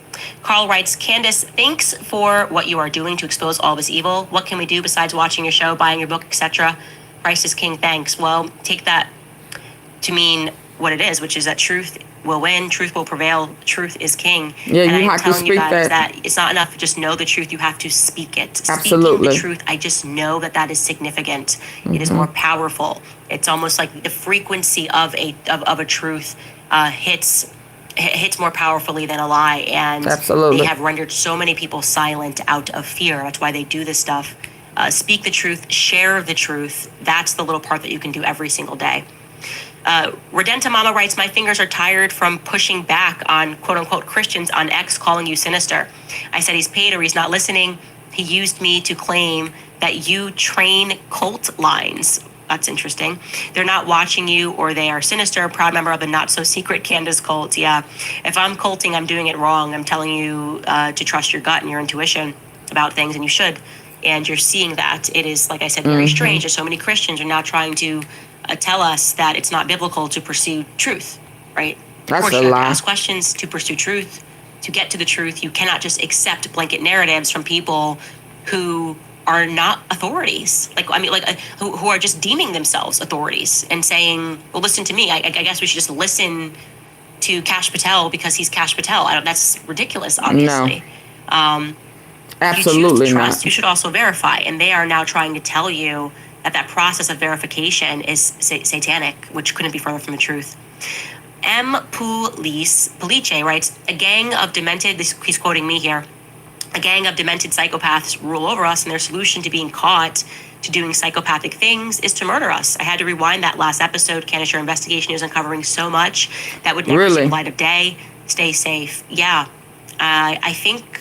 Carl writes, Candace, thanks for what you are doing to expose all this evil. What can we do besides watching your show, buying your book, etc.? Christ is King, thanks. Well, take that to mean what it is, which is that truth will win, truth will prevail, truth is king. Yeah, and you have to speak that it's not enough to just know the truth, you have to speak it. Absolutely. Speaking the truth, I just know that is significant. It is more powerful. It's almost like the frequency of a truth hits more powerfully than a lie, and they have rendered so many people silent out of fear. That's why they do this stuff. Speak the truth, share the truth. That's the little part that you can do every single day. Redenta Mama writes, my fingers are tired from pushing back on quote unquote Christians on X calling you sinister. I said he's paid or he's not listening. He used me to claim that you train cult lines. That's interesting. They're not watching you or they are sinister. Proud member of the not so secret Candace cult. Yeah. If I'm culting, I'm doing it wrong. I'm telling you to trust your gut and your intuition about things, and you should. And you're seeing that. It is, like I said, very strange that so many Christians are now trying to tell us that it's not biblical to pursue truth, right? That's of course, a you have lie. to ask questions to pursue truth. To get to the truth, you cannot just accept blanket narratives from people who are not authorities. Who are just deeming themselves authorities and saying, well, listen to me. I guess we should just listen to Kash Patel because he's Kash Patel. That's ridiculous, obviously. No. Absolutely not. You should also verify, and they are now trying to tell you that process of verification is satanic, which couldn't be further from the truth. M. Puliche writes, a gang of demented, he's quoting me here, a gang of demented psychopaths rule over us, and their solution to being caught to doing psychopathic things is to murder us. I had to rewind that last episode. Candace, your investigation is uncovering so much that would never see the light of day. Stay safe. Yeah, I think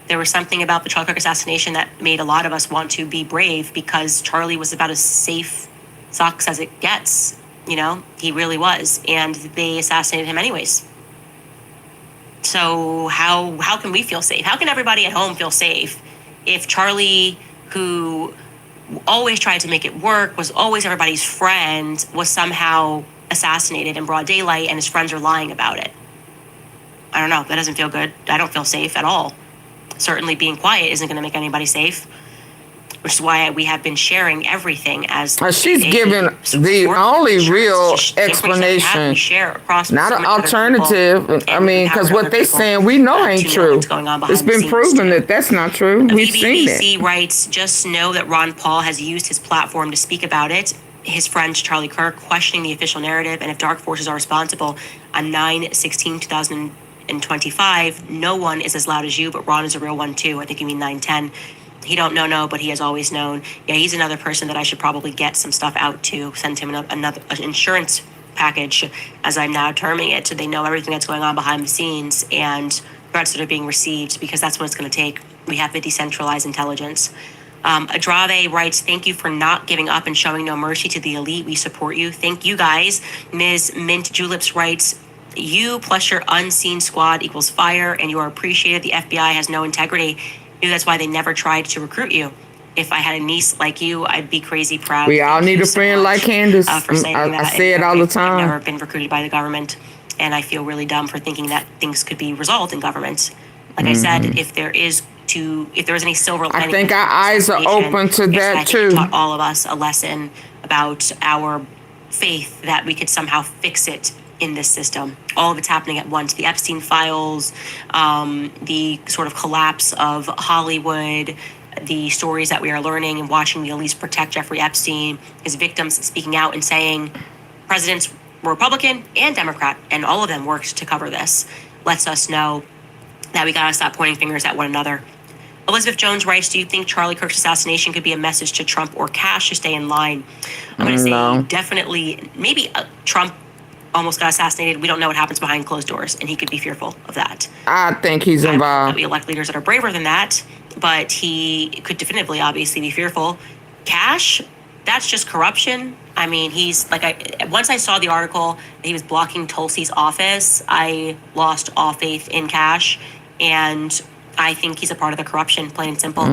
there was something about the Charlie Kirk assassination that made a lot of us want to be brave, because Charlie was about as safe socks as it gets. You know, he really was. And they assassinated him anyways. So how can we feel safe? How can everybody at home feel safe if Charlie, who always tried to make it work, was always everybody's friend, was somehow assassinated in broad daylight and his friends are lying about it? I don't know. That doesn't feel good. I don't feel safe at all. Certainly being quiet isn't going to make anybody safe, which is why we have been sharing everything as she's given the only real explanation, not an alternative. I mean, because what they're saying we know ain't true. It's been proven that that's not true. We've seen it. BBC writes, just know that Ron Paul has used his platform to speak about it. His friend Charlie Kirk questioning the official narrative and if dark forces are responsible on 9/16/2000. in 25, no one is as loud as you, but Ron is a real one too. I think you mean 910. He don't know, but he has always known. Yeah, he's another person that I should probably get some stuff out to, send him an insurance package, as I'm now terming it, so they know everything that's going on behind the scenes and threats that are being received, because that's what it's going to take. We have the decentralized intelligence. Adrave writes, thank you for not giving up and showing no mercy to the elite. We support you. Thank you guys. Ms. Mint Juleps writes, you plus your unseen squad equals fire, and you are appreciated. The FBI has no integrity. Maybe that's why they never tried to recruit you. If I had a niece like you, I'd be crazy proud. We all need a friend like Candace. I say it all the time. I've never been recruited by the government, and I feel really dumb for thinking that things could be resolved in government. Like I said, if there is any silver lining, I think our eyes are open to that too. It taught all of us a lesson about our faith that we could somehow fix it in this system. All of it's happening at once. The Epstein files, the sort of collapse of Hollywood, the stories that we are learning and watching the elites protect Jeffrey Epstein, his victims speaking out and saying presidents were Republican and Democrat, and all of them worked to cover this, lets us know that we gotta stop pointing fingers at one another. Elizabeth Jones writes, do you think Charlie Kirk's assassination could be a message to Trump or Cash to stay in line? I'm gonna say definitely, maybe Trump almost got assassinated. We don't know what happens behind closed doors, and he could be fearful of that. I think he's involved. We elect leaders that are braver than that, but he could definitively, obviously, be fearful. Cash, that's just corruption. I mean, he's like, once I saw the article that he was blocking Tulsi's office, I lost all faith in Cash, and I think he's a part of the corruption, plain and simple.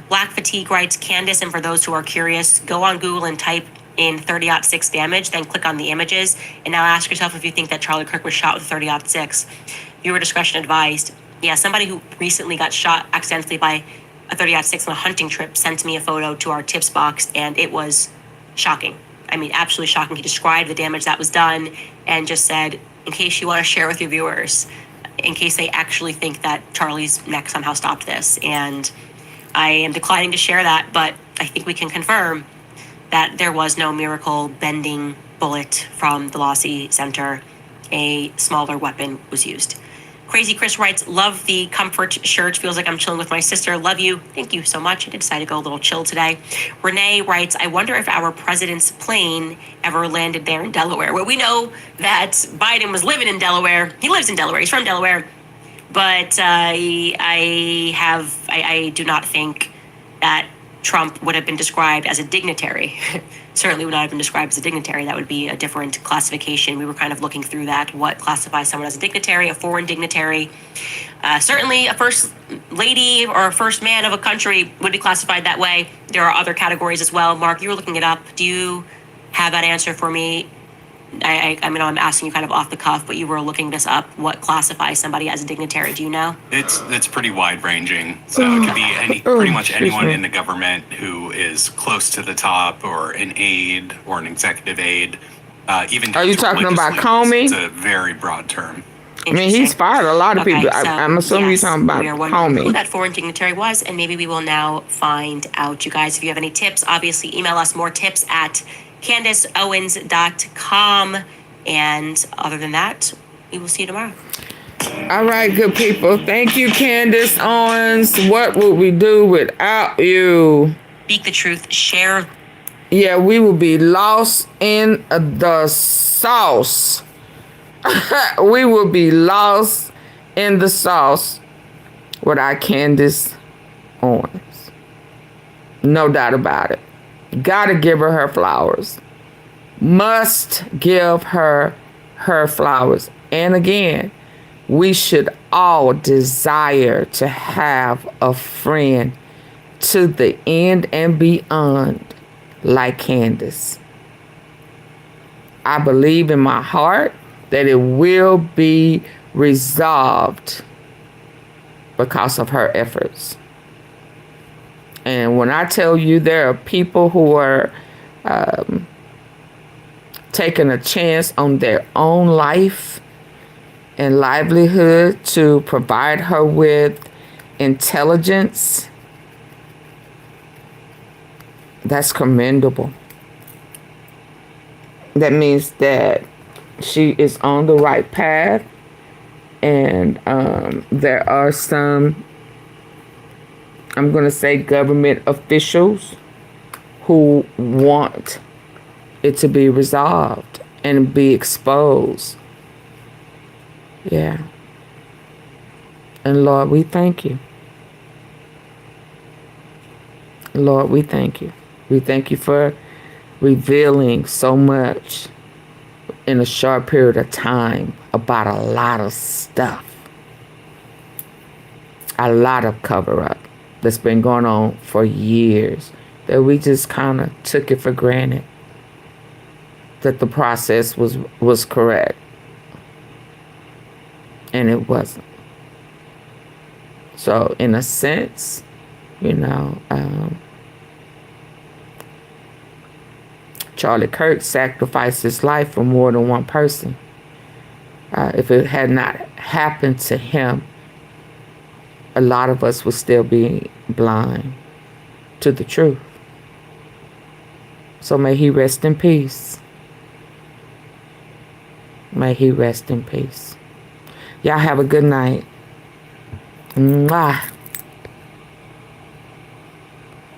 Black Fatigue writes, Candace, and for those who are curious, go on Google and type in 30-06 damage, then click on the images, and now ask yourself if you think that Charlie Kirk was shot with 30-06. Viewer discretion advised. Yeah, somebody who recently got shot accidentally by a 30-06 on a hunting trip sent me a photo to our tips box, and it was shocking. I mean, absolutely shocking. He described the damage that was done and just said, in case you want to share with your viewers, in case they actually think that Charlie's neck somehow stopped this. And I am declining to share that, but I think we can confirm that there was no miracle bending bullet from the Lossie Center. A smaller weapon was used. Crazy Chris writes, love the comfort shirt. Feels like I'm chilling with my sister. Love you. Thank you so much. I did decide to go a little chill today. Renee writes, I wonder if our president's plane ever landed there in Delaware. Well, we know that Biden was living in Delaware. He lives in Delaware. He's from Delaware. But I do not think that Trump would have been described as a dignitary. Certainly would not have been described as a dignitary. That would be a different classification. We were kind of looking through that, what classifies someone as a dignitary, a foreign dignitary. Certainly a first lady or a first man of a country would be classified that way. There are other categories as well. Mark, you were looking it up. Do you have that answer for me? I mean, I'm asking you kind of off the cuff, but you were looking this up. What classifies somebody as a dignitary? Do you know? It's pretty wide ranging. So it could be pretty much anyone in the government who is close to the top, or an aide, or an executive aide. Even are you talking about Comey? It's a very broad term. I mean, he's fired a lot of people. I'm assuming you're talking about Comey. Who that foreign dignitary was, and maybe we will now find out. You guys, if you have any tips, obviously email us more tips at CandaceOwens.com. And other than that, we will see you tomorrow. All right, good people. Thank you, Candace Owens. What would we do without you? Speak the truth. Share. Yeah, we will be lost in the sauce. We will be lost in the sauce without Candace Owens. No doubt about it. Gotta give her flowers. Must give her flowers. And again, we should all desire to have a friend to the end and beyond like Candace. I believe in my heart that it will be resolved because of her efforts. And when I tell you there are people who are taking a chance on their own life and livelihood to provide her with intelligence, that's commendable. That means that she is on the right path And there are some, I'm going to say, government officials who want it to be resolved and be exposed. Yeah. And Lord, we thank you. Lord, we thank you. We thank you for revealing so much in a short period of time about a lot of stuff. A lot of cover-up that's been going on for years, that we just kind of took it for granted that the process was correct. And it wasn't. So in a sense, you know, Charlie Kirk sacrificed his life for more than one person. If it had not happened to him, a lot of us would still be blind to the truth. So may he rest in peace. May he rest in peace. Y'all have a good night. Mwah.